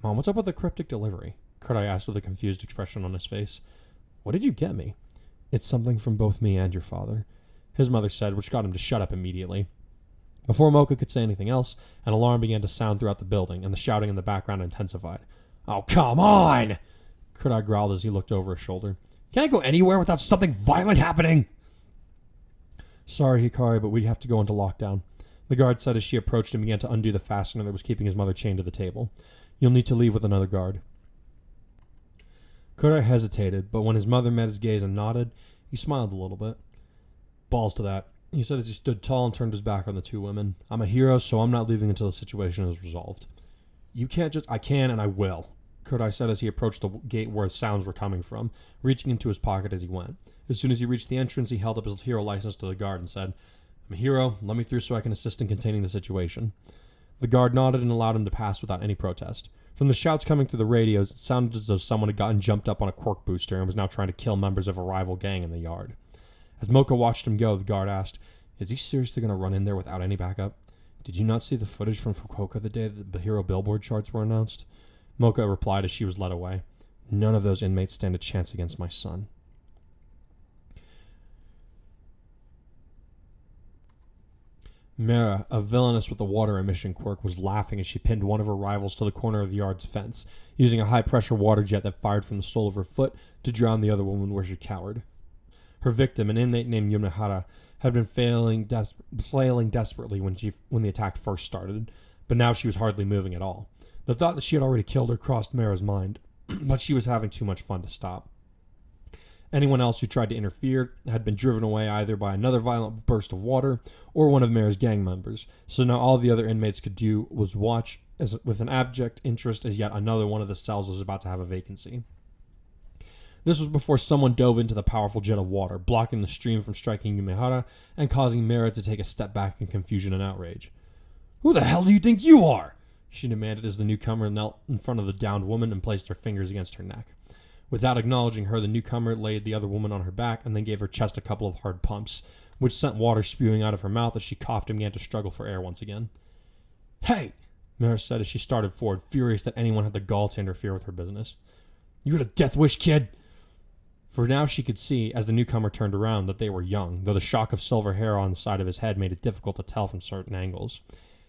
Mom, what's up with the cryptic delivery? Kurai asked with a confused expression on his face. What did you get me? It's something from both me and your father, his mother said, which got him to shut up immediately. Before Mocha could say anything else, an alarm began to sound throughout the building, and the shouting in the background intensified. Oh, come on! Kurai growled as he looked over his shoulder. Can't I go anywhere without something violent happening? Sorry, Hikari, but we have to go into lockdown, the guard said as she approached and began to undo the fastener that was keeping his mother chained to the table. You'll need to leave with another guard. Kurai hesitated, but when his mother met his gaze and nodded, he smiled a little bit. Balls to that, he said as he stood tall and turned his back on the two women. I'm a hero, so I'm not leaving until the situation is resolved. You can't just... I can and I will, Kurai said as he approached the gate where sounds were coming from, reaching into his pocket as he went. As soon as he reached the entrance, he held up his hero license to the guard and said, I'm a hero, let me through so I can assist in containing the situation. The guard nodded and allowed him to pass without any protest. From the shouts coming through the radios, it sounded as though someone had gotten jumped up on a quirk booster and was now trying to kill members of a rival gang in the yard. As Mocha watched him go, the guard asked, Is he seriously going to run in there without any backup? Did you not see the footage from Fukuoka the day that the hero billboard charts were announced? Mocha replied as she was led away. None of those inmates stand a chance against my son. Mera, a villainess with a water emission quirk, was laughing as she pinned one of her rivals to the corner of the yard's fence, using a high-pressure water jet that fired from the sole of her foot to drown the other woman where she cowered. Her victim, an inmate named Yumehara, had been flailing desperately when the attack first started, but now she was hardly moving at all. The thought that she had already killed her crossed Mera's mind, but she was having too much fun to stop. Anyone else who tried to interfere had been driven away either by another violent burst of water or one of Mera's gang members, so now all the other inmates could do was watch with an abject interest as yet another one of the cells was about to have a vacancy. This was before someone dove into the powerful jet of water, blocking the stream from striking Yumehara and causing Mera to take a step back in confusion and outrage. Who the hell do you think you are? She demanded as the newcomer knelt in front of the downed woman and placed her fingers against her neck. Without acknowledging her, the newcomer laid the other woman on her back and then gave her chest a couple of hard pumps, which sent water spewing out of her mouth as she coughed and began to struggle for air once again. Hey, Mera said as she started forward, furious that anyone had the gall to interfere with her business. You got a death wish, kid? For now she could see, as the newcomer turned around, that they were young, though the shock of silver hair on the side of his head made it difficult to tell from certain angles.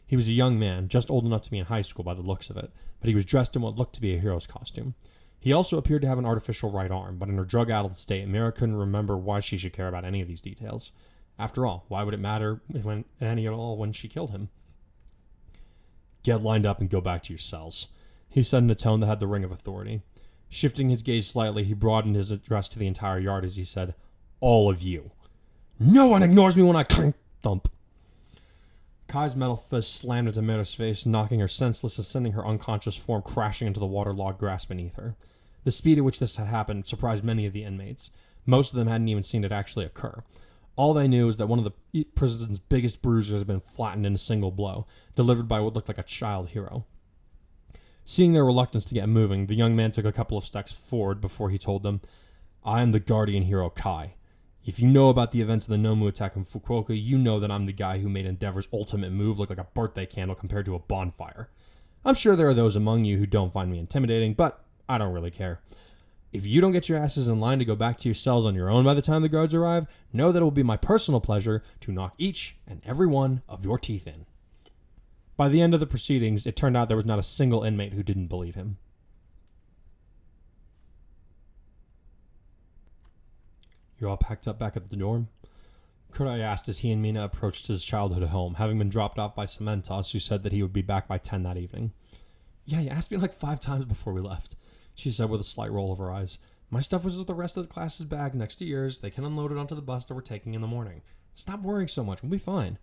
He was a young man, just old enough to be in high school by the looks of it, but he was dressed in what looked to be a hero's costume. He also appeared to have an artificial right arm, but in her drug-addled state, Mera couldn't remember why she should care about any of these details. After all, why would it matter any at all when she killed him? Get lined up and go back to your cells, he said in a tone that had the ring of authority. Shifting his gaze slightly, he broadened his address to the entire yard as he said, all of you. No one ignores me when I clink, thump. Kai's metal fist slammed into Mina's face, knocking her senseless and sending her unconscious form crashing into the waterlogged grass beneath her. The speed at which this had happened surprised many of the inmates. Most of them hadn't even seen it actually occur. All they knew was that one of the prison's biggest bruisers had been flattened in a single blow, delivered by what looked like a child hero. Seeing their reluctance to get moving, the young man took a couple of steps forward before he told them, I am the guardian hero Kai. If you know about the events of the Nomu attack in Fukuoka, you know that I'm the guy who made Endeavor's ultimate move look like a birthday candle compared to a bonfire. I'm sure there are those among you who don't find me intimidating, but I don't really care. If you don't get your asses in line to go back to your cells on your own by the time the guards arrive, know that it will be my personal pleasure to knock each and every one of your teeth in. By the end of the proceedings, it turned out there was not a single inmate who didn't believe him. You're all packed up back at the dorm? Kurai asked as he and Mina approached his childhood home, having been dropped off by Cementos, who said that he would be back by 10 that evening. Yeah, you asked me like 5 times before we left, she said with a slight roll of her eyes. My stuff was with the rest of the class's bag next to yours. They can unload it onto the bus that we're taking in the morning. Stop worrying so much. We'll be fine.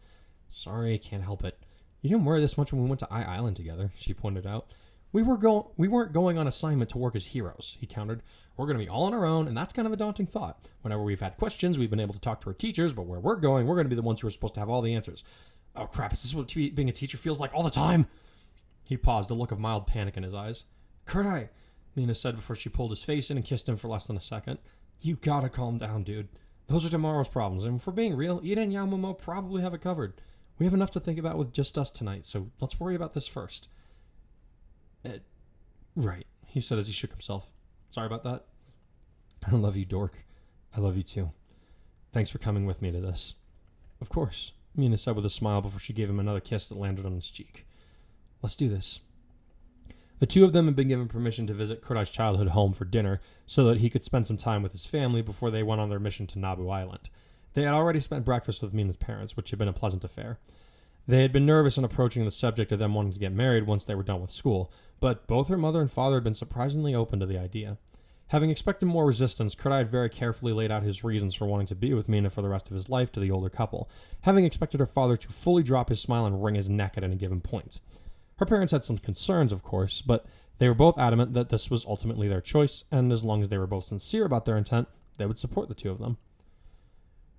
Sorry, can't help it. You didn't worry this much when we went to Island together, she pointed out. We weren't going on assignment to work as heroes, he countered. We're going to be all on our own, and that's kind of a daunting thought. Whenever we've had questions, we've been able to talk to our teachers, but where we're going to be the ones who are supposed to have all the answers. Oh crap, is this what being a teacher feels like all the time? He paused, a look of mild panic in his eyes. Kurai, Mina said before she pulled his face in and kissed him for less than a second. You gotta calm down, dude. Those are tomorrow's problems, and for being real, Ida and Yamomo probably have it covered. We have enough to think about with just us tonight, so let's worry about this first. Right, he said as he shook himself. Sorry about that. I love you, dork. I love you too. Thanks for coming with me to this. Of course, Mina said with a smile before she gave him another kiss that landed on his cheek. Let's do this. The two of them had been given permission to visit Kurai's childhood home for dinner so that he could spend some time with his family before they went on their mission to Nabu Island. They had already spent breakfast with Mina's parents, which had been a pleasant affair. They had been nervous in approaching the subject of them wanting to get married once they were done with school, but both her mother and father had been surprisingly open to the idea. Having expected more resistance, Kurai had very carefully laid out his reasons for wanting to be with Mina for the rest of his life to the older couple, having expected her father to fully drop his smile and wring his neck at any given point. Her parents had some concerns, of course, but they were both adamant that this was ultimately their choice, and as long as they were both sincere about their intent, they would support the two of them.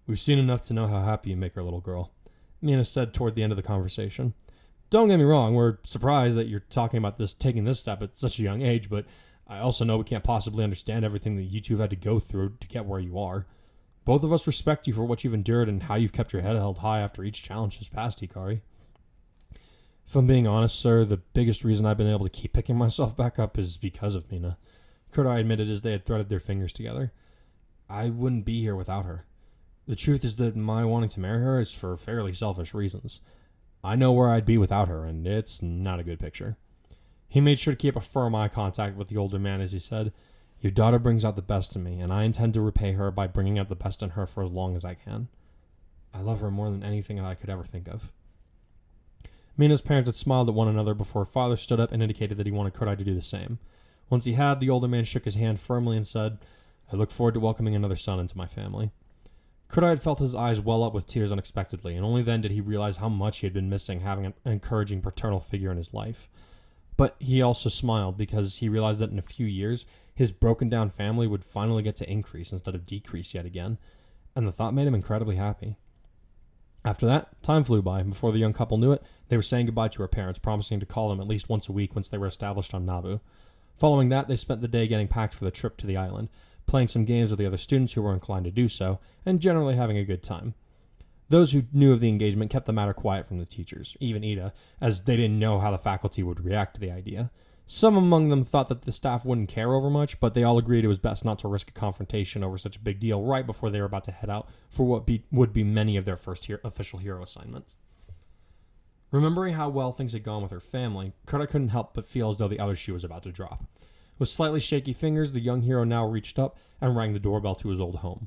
We've seen enough to know how happy you make our little girl, Mina said toward the end of the conversation. Don't get me wrong, we're surprised that you're talking about taking this step at such a young age, but I also know we can't possibly understand everything that you two have had to go through to get where you are. Both of us respect you for what you've endured and how you've kept your head held high after each challenge has passed, Hikari. If I'm being honest, sir, the biggest reason I've been able to keep picking myself back up is because of Mina, Kurai admitted as they had threaded their fingers together. I wouldn't be here without her. The truth is that my wanting to marry her is for fairly selfish reasons. I know where I'd be without her, and it's not a good picture. He made sure to keep a firm eye contact with the older man as he said, Your daughter brings out the best in me, and I intend to repay her by bringing out the best in her for as long as I can. I love her more than anything that I could ever think of. Mina's parents had smiled at one another before her father stood up and indicated that he wanted Kurai to do the same. Once he had, the older man shook his hand firmly and said, I look forward to welcoming another son into my family. Kurai had felt his eyes well up with tears unexpectedly, and only then did he realize how much he had been missing having an encouraging paternal figure in his life. But he also smiled because he realized that in a few years, his broken-down family would finally get to increase instead of decrease yet again, and the thought made him incredibly happy. After that, time flew by, and before the young couple knew it, they were saying goodbye to her parents, promising to call them at least once a week once they were established on Nabu. Following that, they spent the day getting packed for the trip to the island, playing some games with the other students who were inclined to do so, and generally having a good time. Those who knew of the engagement kept the matter quiet from the teachers, even Ida, as they didn't know how the faculty would react to the idea. Some among them thought that the staff wouldn't care over much, but they all agreed it was best not to risk a confrontation over such a big deal right before they were about to head out for what would be many of their first official hero assignments. Remembering how well things had gone with her family, Kurai couldn't help but feel as though the other shoe was about to drop. With slightly shaky fingers, the young hero now reached up and rang the doorbell to his old home.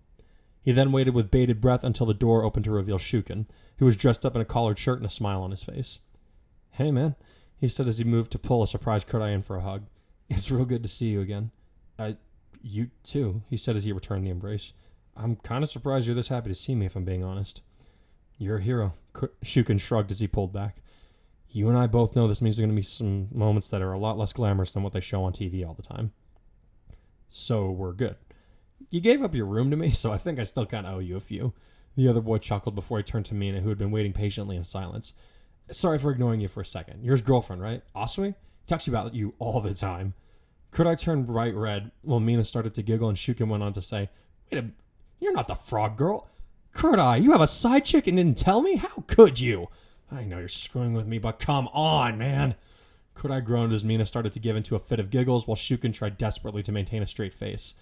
He then waited with bated breath until the door opened to reveal Shuken, who was dressed up in a collared shirt and a smile on his face. Hey, man, he said as he moved to pull a surprised Kurai in for a hug. It's real good to see you again. You too, he said as he returned the embrace. I'm kind of surprised you're this happy to see me, if I'm being honest. You're a hero, Shukin shrugged as he pulled back. You and I both know this means there are going to be some moments that are a lot less glamorous than what they show on TV all the time. So we're good. You gave up your room to me, so I think I still kind of owe you a few. The other boy chuckled before he turned to Mina, who had been waiting patiently in silence. Sorry for ignoring you for a second. You're his girlfriend, right? Asui? He talks about you all the time. Kurai turned bright red while Mina started to giggle, and Shukin went on to say, you're not the frog girl. Kurai, you have a side chick and didn't tell me? How could you? I know you're screwing with me, but come on, man. Kurai groaned as Mina started to give into a fit of giggles while Shukin tried desperately to maintain a straight face.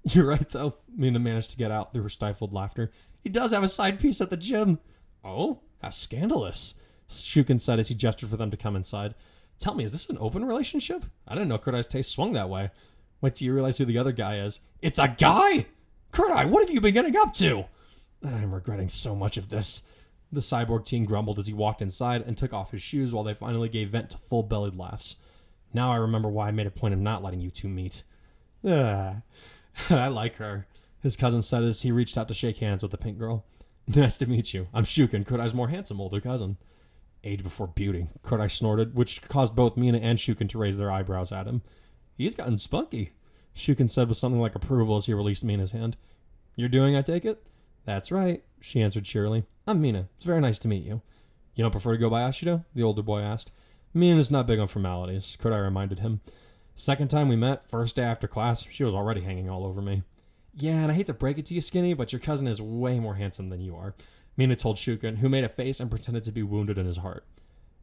You're right, though, Mina managed to get out through her stifled laughter. He does have a side piece at the gym. Oh, how scandalous, Shukin said as he gestured for them to come inside. Tell me, is this an open relationship? I didn't know Kurai's taste swung that way. Wait till you realize who the other guy is. It's a guy? Kurai, what have you been getting up to? I'm regretting so much of this. The cyborg teen grumbled as he walked inside and took off his shoes while they finally gave vent to full-bellied laughs. Now I remember why I made a point of not letting you two meet. I like her, his cousin said as he reached out to shake hands with the pink girl. Nice to meet you. I'm Shukin, Kurai's more handsome older cousin. Age before beauty, Kurai snorted, which caused both Mina and Shukin to raise their eyebrows at him. He's gotten spunky, Shukin said with something like approval as he released Mina's hand. You're doing, I take it? That's right, she answered cheerily. I'm Mina. It's very nice to meet you. You don't prefer to go by Ashido? The older boy asked. Mina's not big on formalities, Kurai reminded him. Second time we met, first day after class, she was already hanging all over me. Yeah, and I hate to break it to you, Skinny, but your cousin is way more handsome than you are, Mina told Shukin, who made a face and pretended to be wounded in his heart.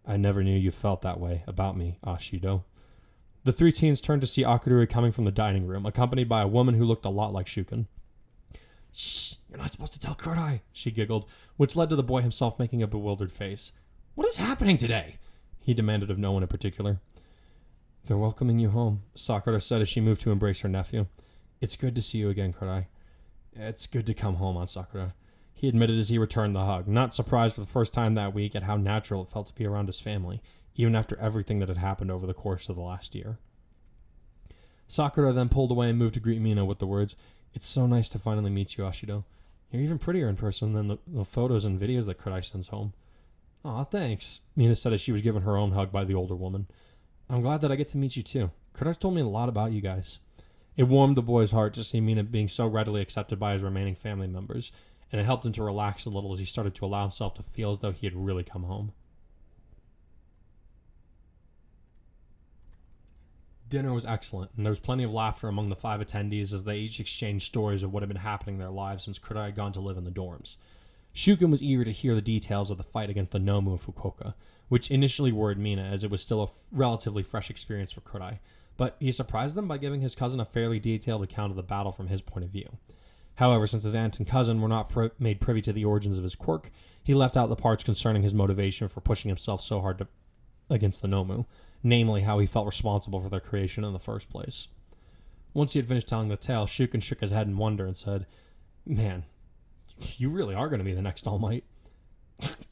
I never knew you felt that way about me, Ashido. The three teens turned to see Akudori coming from the dining room, accompanied by a woman who looked a lot like Shukin. Shh, you're not supposed to tell Kurai, she giggled, which led to the boy himself making a bewildered face. What is happening today? He demanded of no one in particular. They're welcoming you home, Sakura said as she moved to embrace her nephew. It's good to see you again, Kurai. It's good to come home, Aunt Sakura. He admitted as he returned the hug, not surprised for the first time that week at how natural it felt to be around his family, even after everything that had happened over the course of the last year. Sakura then pulled away and moved to greet Mina with the words, It's so nice to finally meet you, Ashido. You're even prettier in person than the photos and videos that Kurai sends home. Aw, thanks, Mina said as she was given her own hug by the older woman. I'm glad that I get to meet you too. Kurai's told me a lot about you guys. It warmed the boy's heart to see Mina being so readily accepted by his remaining family members, and it helped him to relax a little as he started to allow himself to feel as though he had really come home. Dinner was excellent, and there was plenty of laughter among the 5 attendees as they each exchanged stories of what had been happening in their lives since Kurai had gone to live in the dorms. Shukin was eager to hear the details of the fight against the Nomu of Fukuoka, which initially worried Mina as it was still a relatively fresh experience for Kurai, but he surprised them by giving his cousin a fairly detailed account of the battle from his point of view. However, since his aunt and cousin were not made privy to the origins of his quirk, he left out the parts concerning his motivation for pushing himself so hard against the Nomu, namely how he felt responsible for their creation in the first place. Once he had finished telling the tale, Shukin shook his head in wonder and said, Man, you really are going to be the next All Might.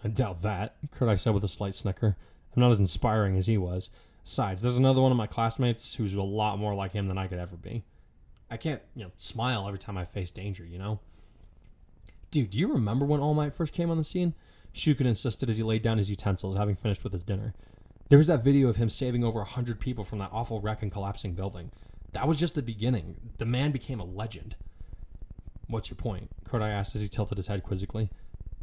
I doubt that, Kurai said with a slight snicker. I'm not as inspiring as he was. Besides, there's another one of my classmates who's a lot more like him than I could ever be. I can't, smile every time I face danger, Dude, do you remember when All Might first came on the scene? Shukin insisted as he laid down his utensils, having finished with his dinner. There was that video of him saving over 100 people from that awful wreck and collapsing building. That was just the beginning. The man became a legend. What's your point? Kurai asked as he tilted his head quizzically.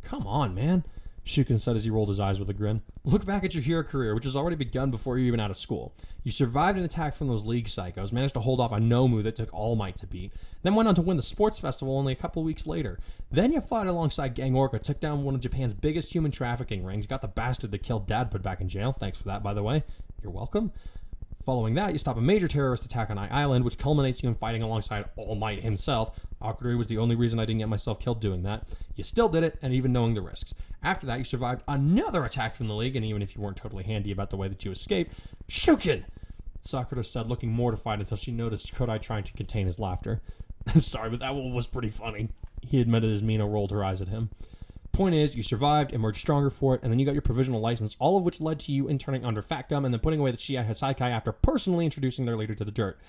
Come on, man, Shukin said as he rolled his eyes with a grin. Look back at your hero career, which has already begun before you're even out of school. You survived an attack from those League psychos, managed to hold off a Nomu that took All Might to beat, then went on to win the sports festival only a couple weeks later. Then you fought alongside Gang Orca, took down one of Japan's biggest human trafficking rings, got the bastard that killed Dad put back in jail. Thanks for that, by the way. You're welcome. Following that, you stop a major terrorist attack on Island, which culminates you in fighting alongside All Might himself. Akudori was the only reason I didn't get myself killed doing that. You still did it, and even knowing the risks. After that, you survived another attack from the League, and even if you weren't totally handy about the way that you escaped, Shukin! Sakura said, looking mortified until she noticed Kurai trying to contain his laughter. I'm sorry, but that one was pretty funny, he admitted as Mina rolled her eyes at him. Point is, you survived, emerged stronger for it, and then you got your provisional license, all of which led to you interning under Fat Gum and then putting away the Shiai Hasaikai after personally introducing their leader to the dirt.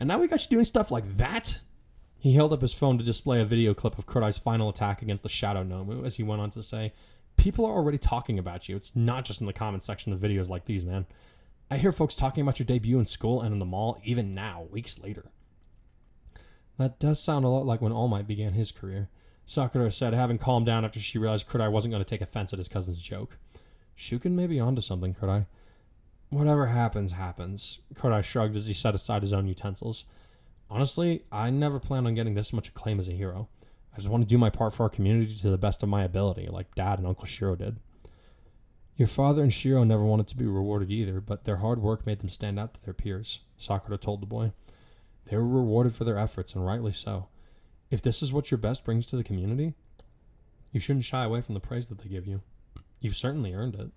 And now we got you doing stuff like that? He held up his phone to display a video clip of Kurai's final attack against the Shadow Nomu, as he went on to say, people are already talking about you. It's not just in the comment section of videos like these, man. I hear folks talking about your debut in school and in the mall, even now, weeks later. That does sound a lot like when All Might began his career. Sakura said, having calmed down after she realized Kurai wasn't going to take offense at his cousin's joke. Shuken may be onto something, Kurai. Whatever happens, happens. Kurai shrugged as he set aside his own utensils. Honestly, I never planned on getting this much acclaim as a hero. I just want to do my part for our community to the best of my ability, like Dad and Uncle Shiro did. Your father and Shiro never wanted to be rewarded either, but their hard work made them stand out to their peers, Sakura told the boy. They were rewarded for their efforts, and rightly so. If this is what your best brings to the community, you shouldn't shy away from the praise that they give you. You've certainly earned it.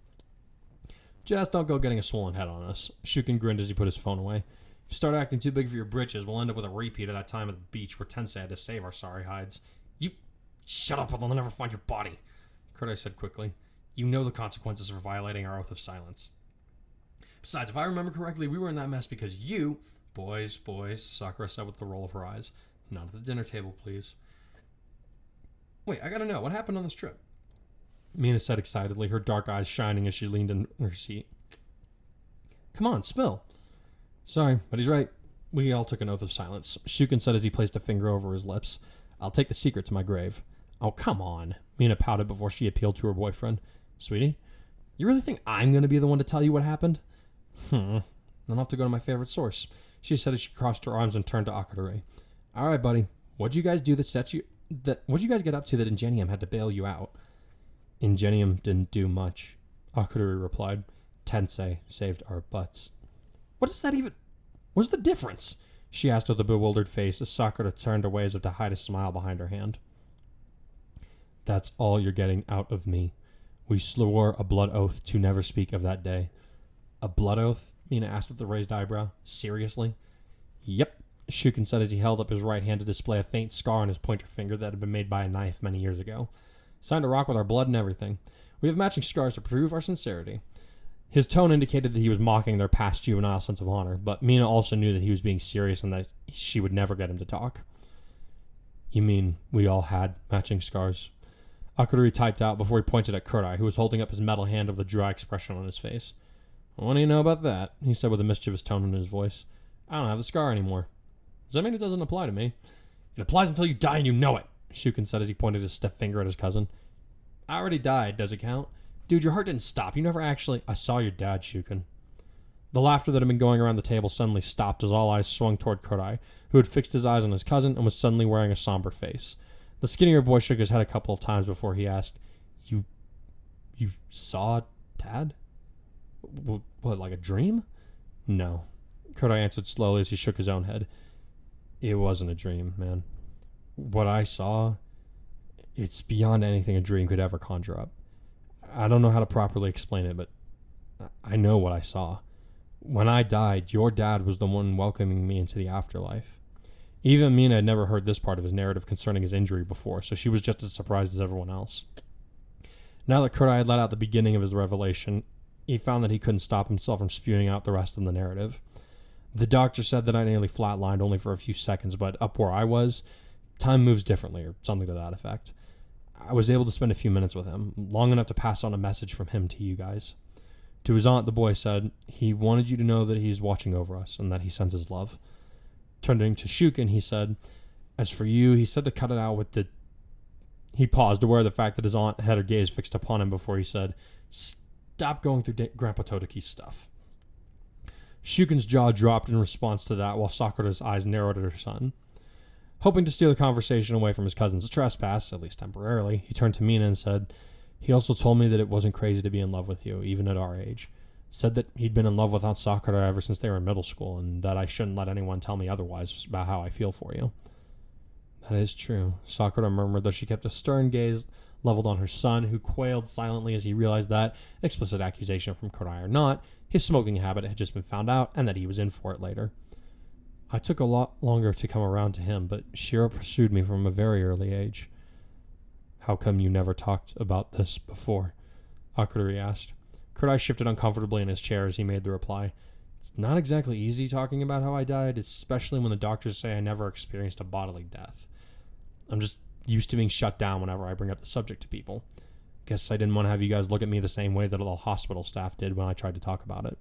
Just don't go getting a swollen head on us. Shuken grinned as he put his phone away. If you start acting too big for your britches, we'll end up with a repeat of that time at the beach where Tensei had to save our sorry hides. You shut up or they'll never find your body, Kurai said quickly. You know the consequences for violating our oath of silence. Besides, if I remember correctly, we were in that mess because you... Boys, Sakura said with the roll of her eyes. Not at the dinner table, please. Wait, I gotta know, what happened on this trip? Mina said excitedly, her dark eyes shining as she leaned in her seat. Come on, spill. Sorry, but he's right. We all took an oath of silence. Shuken said as he placed a finger over his lips. I'll take the secret to my grave. Oh, come on. Mina pouted before she appealed to her boyfriend. Sweetie, you really think I'm going to be the one to tell you what happened? Then I'll have to go to my favorite source, she said as she crossed her arms and turned to Akadori. All right, buddy. What'd you guys do what'd you guys get up to that Ingenium had to bail you out? Ingenium didn't do much, Akadori replied. Tensei saved our butts. What does that even... What's the difference? She asked with a bewildered face as Sakura turned away as if to hide a smile behind her hand. That's all you're getting out of me. We swore a blood oath to never speak of that day. A blood oath? Mina asked with a raised eyebrow. Seriously? Yep, Shuken said as he held up his right hand to display a faint scar on his pointer finger that had been made by a knife many years ago. Signed to rock with our blood and everything. We have matching scars to prove our sincerity. His tone indicated that he was mocking their past juvenile sense of honor, but Mina also knew that he was being serious and that she would never get him to talk. You mean we all had matching scars? Akadori typed out before he pointed at Kurai, who was holding up his metal hand with a dry expression on his face. What do you know about that? He said with a mischievous tone in his voice. I don't have the scar anymore. Does that mean it doesn't apply to me? It applies until you die and you know it, Shuken said as he pointed his stiff finger at his cousin. I already died, does it count? Dude, your heart didn't stop. You never actually... I saw your dad, Shuken. The laughter that had been going around the table suddenly stopped as all eyes swung toward Kurai, who had fixed his eyes on his cousin and was suddenly wearing a somber face. The skinnier boy shook his head a couple of times before he asked, You saw Dad? What, like a dream? No. Kurai answered slowly as he shook his own head. It wasn't a dream, man. What I saw, it's beyond anything a dream could ever conjure up. I don't know how to properly explain it, but I know what I saw. When I died, your dad was the one welcoming me into the afterlife. Even Mina had never heard this part of his narrative concerning his injury before, so she was just as surprised as everyone else. Now that Kurai had let out the beginning of his revelation, he found that he couldn't stop himself from spewing out the rest of the narrative. The doctor said that I nearly flatlined only for a few seconds, but up where I was, time moves differently, or something to that effect. I was able to spend a few minutes with him, long enough to pass on a message from him to you guys. To his aunt, the boy said, he wanted you to know that he's watching over us and that he sends his love. Turning to Shuken, he said, as for you, he said to cut it out with the... He paused, aware of the fact that his aunt had her gaze fixed upon him before he said, stop going through Grandpa Totoki's stuff. Shuken's jaw dropped in response to that while Sakura's eyes narrowed at her son. Hoping to steal the conversation away from his cousin's trespass, at least temporarily, he turned to Mina and said, he also told me that it wasn't crazy to be in love with you, even at our age. Said that he'd been in love with Aunt Sakura ever since they were in middle school, and that I shouldn't let anyone tell me otherwise about how I feel for you. That is true, Sakura murmured, though she kept a stern gaze leveled on her son, who quailed silently as he realized that, explicit accusation from Kurai or not, his smoking habit had just been found out, and that he was in for it later. I took a lot longer to come around to him, but Shiro pursued me from a very early age. How come you never talked about this before? Akudori asked. Kurai shifted uncomfortably in his chair as he made the reply. It's not exactly easy talking about how I died, especially when the doctors say I never experienced a bodily death. I'm just used to being shut down whenever I bring up the subject to people. Guess I didn't want to have you guys look at me the same way that all the hospital staff did when I tried to talk about it.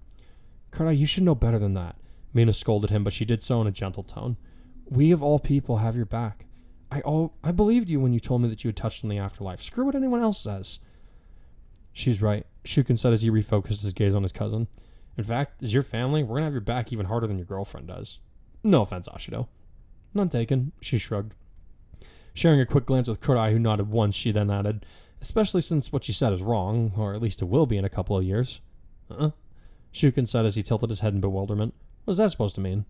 Kurai, you should know better than that. Mina scolded him, but she did so in a gentle tone. We of all people have your back. I believed you when you told me that you had touched on the afterlife. Screw what anyone else says. She's right, Shuken said as he refocused his gaze on his cousin. In fact, as your family, we're going to have your back even harder than your girlfriend does. No offense, Ashido. None taken, she shrugged. Sharing a quick glance with Kurai, who nodded once, she then added, especially since what she said is wrong, or at least it will be in a couple of years. Shuken said as he tilted his head in bewilderment. What is that supposed to mean?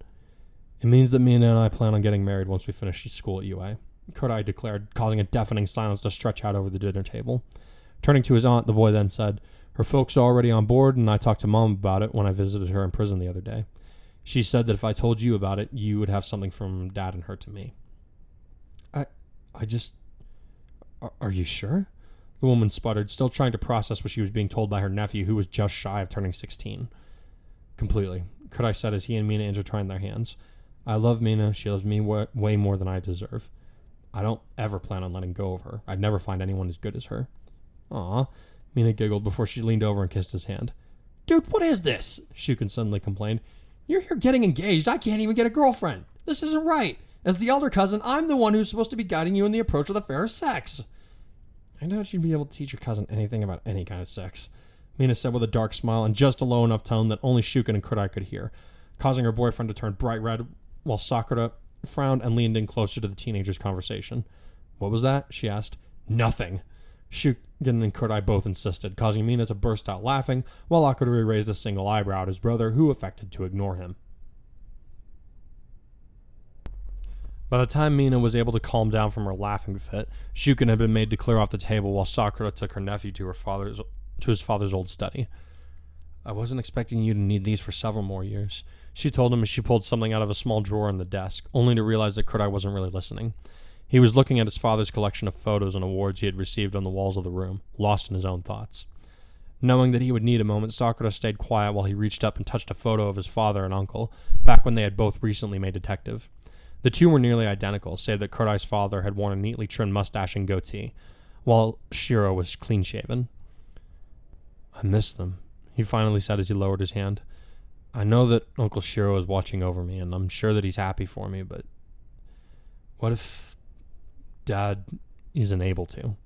It means that Mina and I plan on getting married once we finish school at UA, Kurai declared, causing a deafening silence to stretch out over the dinner table. Turning to his aunt, the boy then said, her folks are already on board, and I talked to Mom about it when I visited her in prison the other day. She said that if I told you about it, you would have something from Dad and her to me. Are you sure? The woman sputtered, still trying to process what she was being told by her nephew, who was just shy of turning 16. Completely, Kurai said as he and Mina intertwined their hands. I love Mina. She loves me way more than I deserve. I don't ever plan on letting go of her. I'd never find anyone as good as her. Aw, Mina giggled before she leaned over and kissed his hand. Dude, what is this? Shuken suddenly complained. You're here getting engaged. I can't even get a girlfriend. This isn't right. As the elder cousin, I'm the one who's supposed to be guiding you in the approach of the fairer sex. I doubt you'd be able to teach your cousin anything about any kind of sex, Mina said with a dark smile and just a low enough tone that only Shuken and Kurai could hear, causing her boyfriend to turn bright red while Sakura frowned and leaned in closer to the teenager's conversation. What was that? She asked. Nothing. Shuken and Kurai both insisted, causing Mina to burst out laughing, while Akudori raised a single eyebrow at his brother, who affected to ignore him. By the time Mina was able to calm down from her laughing fit, Shuken had been made to clear off the table while Sakura took her nephew to his father's old study. I wasn't expecting you to need these for several more years, she told him as she pulled something out of a small drawer in the desk, only to realize that Kurai wasn't really listening. He was looking at his father's collection of photos and awards he had received on the walls of the room, lost in his own thoughts. Knowing that he would need a moment, Sakura stayed quiet while he reached up and touched a photo of his father and uncle, back when they had both recently made detective. The two were nearly identical, save that Kurai's father had worn a neatly trimmed mustache and goatee, while Shiro was clean-shaven. I miss them, he finally said as he lowered his hand. I know that Uncle Shiro is watching over me, and I'm sure that he's happy for me, but what if Dad isn't able to?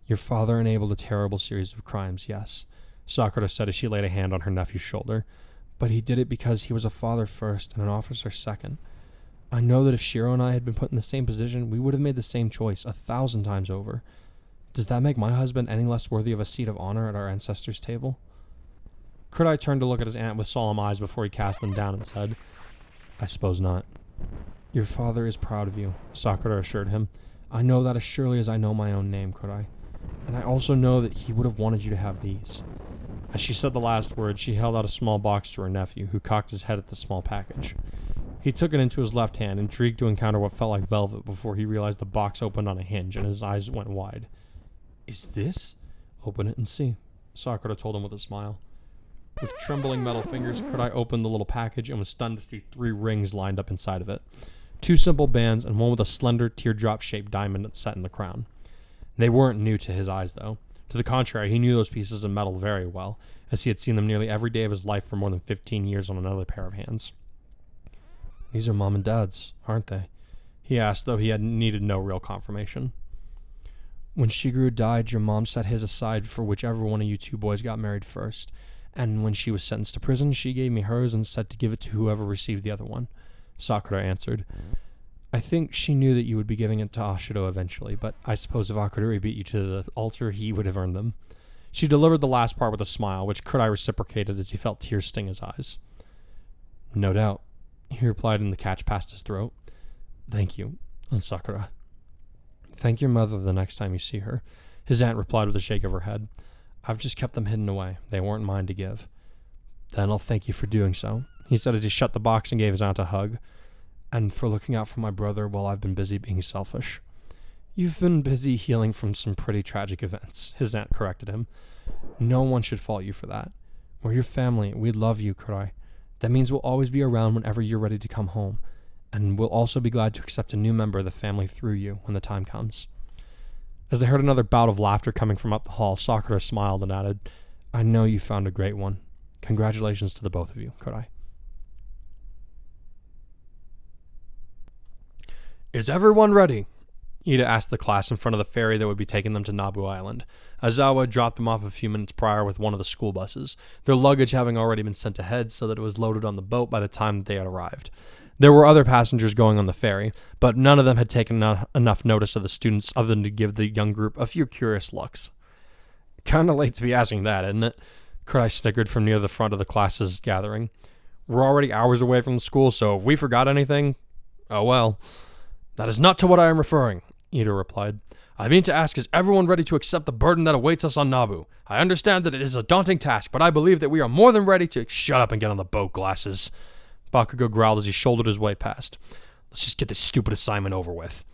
Your father enabled a terrible series of crimes, yes, Sakura said as she laid a hand on her nephew's shoulder, but he did it because he was a father first and an officer second. I know that if Shiro and I had been put in the same position, we would have made the same choice 1,000 times over. Does that make my husband any less worthy of a seat of honor at our ancestors' table? Kurai turned to look at his aunt with solemn eyes before he cast them down and said, I suppose not. Your father is proud of you, Sakura assured him. I know that as surely as I know my own name, Kurai. And I also know that he would have wanted you to have these. As she said the last words, she held out a small box to her nephew, who cocked his head at the small package. He took it into his left hand, intrigued to encounter what felt like velvet before he realized the box opened on a hinge and his eyes went wide. Is this? Open it and see, Sakura told him with a smile. With trembling metal fingers, Kurai opened the little package and was stunned to see 3 rings lined up inside of it. 2 simple bands and one with a slender teardrop-shaped diamond set in the crown. They weren't new to his eyes, though. To the contrary, he knew those pieces of metal very well, as he had seen them nearly every day of his life for more than 15 years on another pair of hands. These are Mom and Dad's, aren't they? He asked, though he had needed no real confirmation. When Shigeru died, your mom set his aside for whichever one of you 2 boys got married first, and when she was sentenced to prison, she gave me hers and said to give it to whoever received the other one, Sakura answered. I think she knew that you would be giving it to Ashido eventually, but I suppose if Akudori beat you to the altar, he would have earned them. She delivered the last part with a smile, which Kurai reciprocated as he felt tears sting his eyes. No doubt, he replied in the catch past his throat. Thank you, Sakura. Thank your mother the next time you see her, his aunt replied with a shake of her head. I've just kept them hidden away. They weren't mine to give. Then I'll thank you for doing so, he said as he shut the box and gave his aunt a hug. And for looking out for my brother while I've been busy being selfish. You've been busy healing from some pretty tragic events, his aunt corrected him. No one should fault you for that. We're your family. We love you, Kurai. That means we'll always be around whenever you're ready to come home, and we'll also be glad to accept a new member of the family through you when the time comes. As they heard another bout of laughter coming from up the hall, Sakura smiled and added, I know you found a great one. Congratulations to the both of you, Kurai. Is everyone ready? Ida asked the class in front of the ferry that would be taking them to Nabu Island. Aizawa had dropped them off a few minutes prior with one of the school buses, their luggage having already been sent ahead so that it was loaded on the boat by the time that they had arrived. There were other passengers going on the ferry, but none of them had taken enough notice of the students other than to give the young group a few curious looks. Kinda late to be asking that, isn't it? Kurai snickered from near the front of the class's gathering. We're already hours away from the school, so if we forgot anything, oh well. That is not to what I am referring, Ida replied. I mean to ask, is everyone ready to accept the burden that awaits us on Nabu? I understand that it is a daunting task, but I believe that we are more than ready to... Shut up and get on the boat, glasses. Bakugo growled as he shouldered his way past. Let's just get this stupid assignment over with.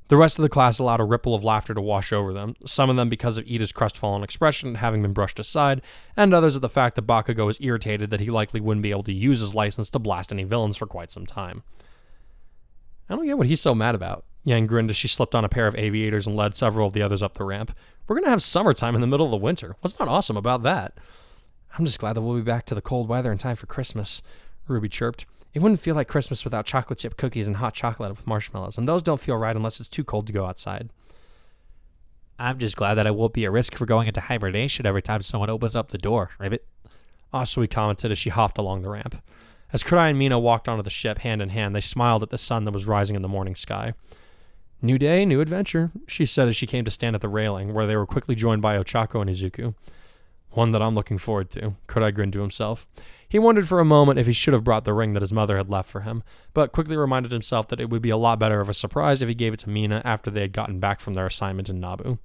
The rest of the class allowed a ripple of laughter to wash over them, some of them because of Ida's crestfallen expression having been brushed aside, and others at the fact that Bakugo was irritated that he likely wouldn't be able to use his license to blast any villains for quite some time. I don't get what he's so mad about. Yang grinned as she slipped on a pair of aviators and led several of the others up the ramp. We're going to have summertime in the middle of the winter. What's not awesome about that? I'm just glad that we'll be back to the cold weather in time for Christmas, Ruby chirped. It wouldn't feel like Christmas without chocolate chip cookies and hot chocolate with marshmallows, and those don't feel right unless it's too cold to go outside. I'm just glad that I won't be a risk for going into hibernation every time someone opens up the door, Ribbit. Asui commented as she hopped along the ramp. As Kurai and Mina walked onto the ship hand in hand, they smiled at the sun that was rising in the morning sky. New day, new adventure, she said as she came to stand at the railing, where they were quickly joined by Ochako and Izuku. One that I'm looking forward to, Kurai grinned to himself. He wondered for a moment if he should have brought the ring that his mother had left for him, but quickly reminded himself that it would be a lot better of a surprise if he gave it to Mina after they had gotten back from their assignment in Nabu.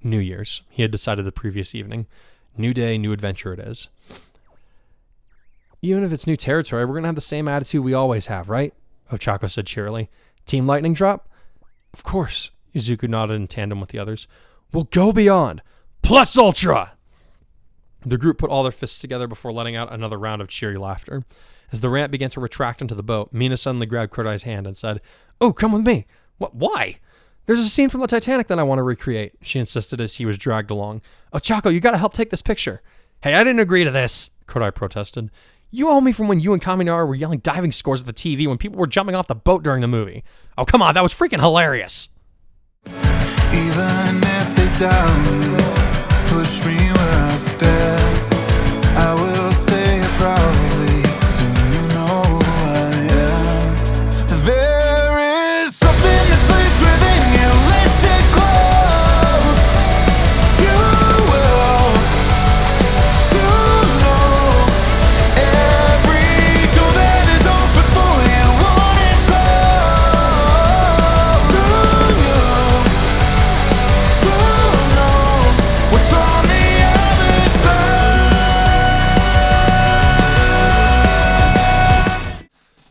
New Year's, he had decided the previous evening. New day, new adventure it is. Even if it's new territory, we're going to have the same attitude we always have, right? Ochako said cheerily. Team Lightning Drop? Of course, Izuku nodded in tandem with the others. We'll go beyond. Plus Ultra! The group put all their fists together before letting out another round of cheery laughter. As the ramp began to retract into the boat, Mina suddenly grabbed Kurai's hand and said, Oh, come with me. What? Why? There's a scene from the Titanic that I want to recreate, she insisted as he was dragged along. Ochako, you gotta help take this picture. Hey, I didn't agree to this, Kurai protested. You owe me from when you and Kaminari were yelling diving scores at the TV when people were jumping off the boat during the movie. Oh, come on, that was freaking hilarious. Even if they doubt me, push me where I stand, I will say it proudly, soon you know who I am. There is something that sleeps within you, listen close. You will soon know every door that is open for you, one is closed. Soon you will know what's on the other side.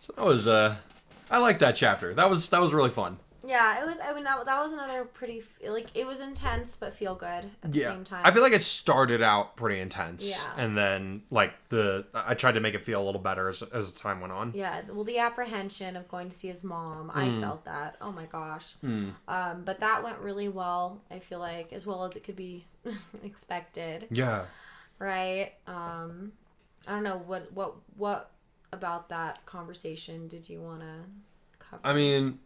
So that was I liked that chapter. That was really fun. Yeah, it was. I mean, that was another pretty it was intense but feel good at the same time. I feel like it started out pretty intense. Yeah. And then I tried to make it feel a little better as time went on. Yeah, well, the apprehension of going to see his mom, I felt that. Oh my gosh. But that went really well, I feel like, as well as it could be expected. Yeah. Right? I don't know, what about that conversation did you want to cover? I mean,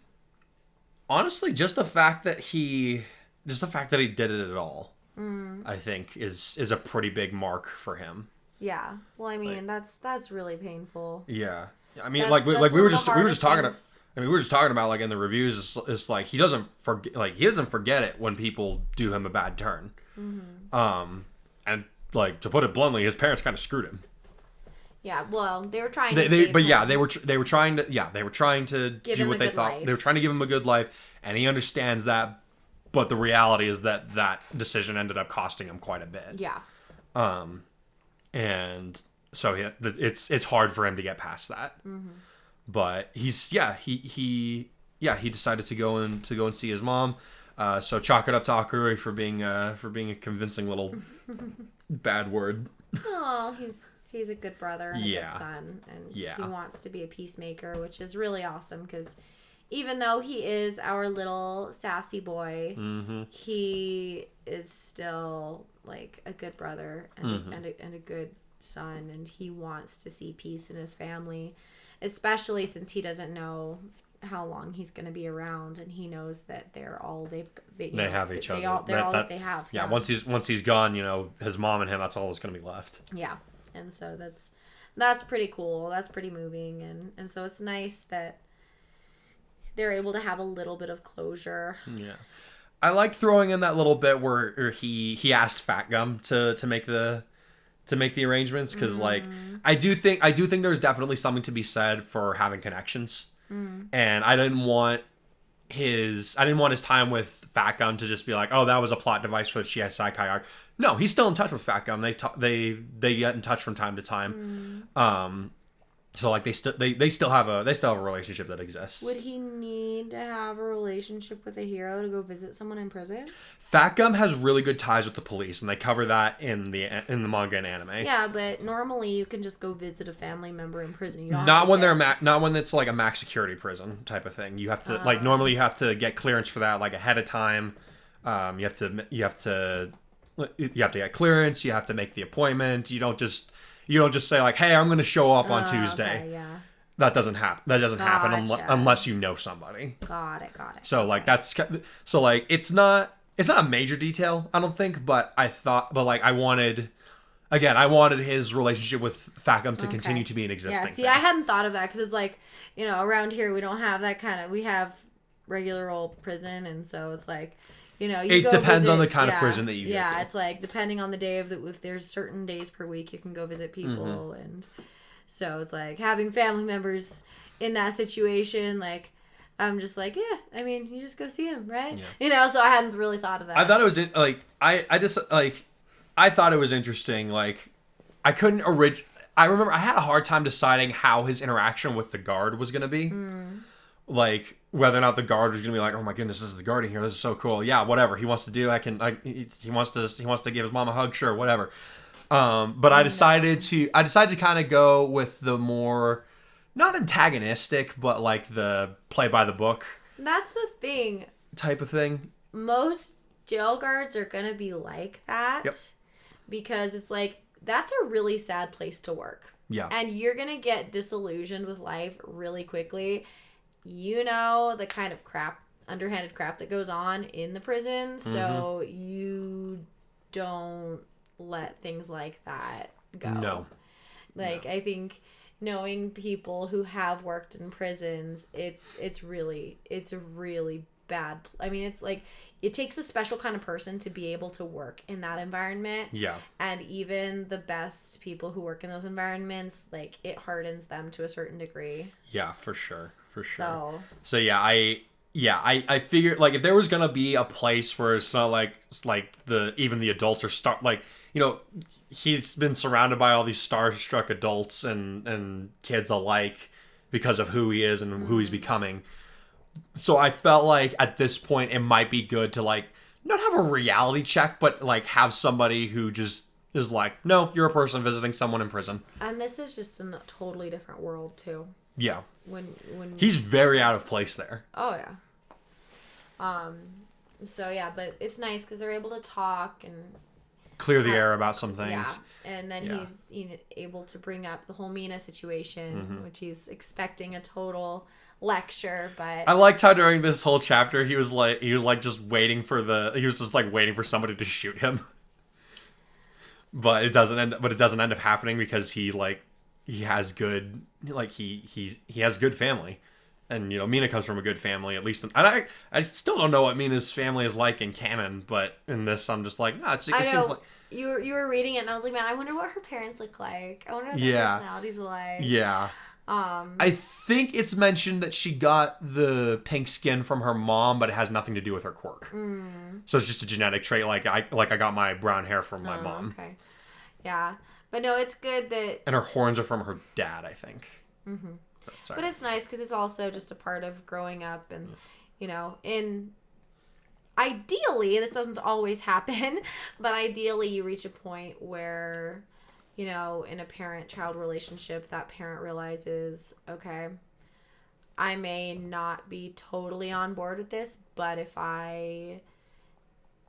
honestly, just the fact that he did it at all, I think is a pretty big mark for him. Yeah. Well, I mean, that's really painful. Yeah. I mean, That's we one were of the just hardest talking. things. I mean, we were just talking about in the reviews. It's like he doesn't forget it when people do him a bad turn. Mm-hmm. And to put it bluntly, his parents kind of screwed him. Yeah, well, they were trying to save him. They were trying to Give do him what a they good thought. life. They were trying to give him a good life, and he understands that. But the reality is that decision ended up costing him quite a bit. Yeah. And so it's hard for him to get past that. Mm-hmm. But he he decided to go and see his mom. So chalk it up to Kurai for being a convincing little bad word. Oh, he's a good brother and a Yeah. good son, and Yeah. he wants to be a peacemaker, which is really awesome because even though he is our little sassy boy, he is still like a good brother and a good son, and he wants to see peace in his family, especially since he doesn't know how long he's going to be around, and he knows that they have each other. They're all that they have. Yeah, once he's gone, his mom and him, that's all that's going to be left. Yeah, and so that's pretty cool. That's pretty moving, and so it's nice that they're able to have a little bit of closure. Yeah, I liked throwing in that little bit where he asked Fat Gum to make the arrangements, because like I do think there's definitely something to be said for having connections, and I didn't want his time with Fat Gum to just be like, oh, that was a plot device for the Shikai arc. No, he's still in touch with Fat Gum. They get in touch from time to time. So like they still have a relationship that exists. Would he need to have a relationship with a hero to go visit someone in prison? Fat Gum has really good ties with the police, and they cover that in the manga and anime. Yeah, but normally you can just go visit a family member in prison. You don't Not have when to not when it's like a max security prison type of thing. You have to normally you have to get clearance for that like ahead of time. You have to get clearance. You have to make the appointment. You don't just say like, hey, I'm going to show up on Tuesday. Okay, yeah. That doesn't happen. That doesn't happen Gotcha. unless you know somebody. Got it. So like it's not a major detail, I don't think, but I wanted his relationship with Fat Gum to continue to be an existing Yeah, see, thing. I hadn't thought of that because it's like, around here we don't have that kind of, we have regular old prison, and so it's like, it depends on the kind of prison that you get to. Yeah, it's like depending on the day if there's certain days per week you can go visit people, and so it's like having family members in that situation, like I'm just like, yeah, I mean, you just go see him, right? Yeah. So I hadn't really thought of that. I thought it was I thought it was interesting. Like I remember I had a hard time deciding how his interaction with the guard was going to be. Like whether or not the guard was gonna be like, oh my goodness, this is the guard in here. This is so cool. Yeah, whatever he wants to do, he wants to give his mom a hug, sure, whatever. But I decided to kind of go with the more not antagonistic, but like the play by the book. That's the thing. Type of thing. Most jail guards are gonna be like that. Yep. Because it's like that's a really sad place to work. Yeah. And you're gonna get disillusioned with life really quickly. The kind of underhanded crap that goes on in the prison, so you don't let things like that go. No. I think knowing people who have worked in prisons, it's a really bad. I mean, it's like it takes a special kind of person to be able to work in that environment. Yeah. And even the best people who work in those environments, like it hardens them to a certain degree. Yeah, for sure. So I figured like if there was gonna be a place where it's not even the adults are he's been surrounded by all these starstruck adults and kids alike because of who he is and who he's becoming. So I felt like at this point it might be good to like not have a reality check, but like have somebody who just is like, no, you're a person visiting someone in prison. And this is just a totally different world too. Yeah. When he's very out of place there. Oh yeah. So yeah, but it's nice because they're able to talk and clear the air about some things. Yeah, and then he's able to bring up the whole Mina situation, which he's expecting a total lecture. But I liked how during this whole chapter he was just waiting for somebody to shoot him. But it doesn't end up happening because he has good he has good family, and Mina comes from a good family, at least. And I still don't know what Mina's family is like in canon, but in this I'm just like, nah, it seems like you were reading it and I was like, man, I wonder what her parents look like. I wonder what their personalities are like. Yeah. I think it's mentioned that she got the pink skin from her mom, but it has nothing to do with her quirk. So it's just a genetic trait. Like I got my brown hair from my mom. Okay. Yeah. But no, it's good that... And her horns are from her dad, I think. Sorry. But it's nice because it's also just a part of growing up, and ideally, this doesn't always happen, but ideally you reach a point where, in a parent-child relationship, that parent realizes, okay, I may not be totally on board with this, but if I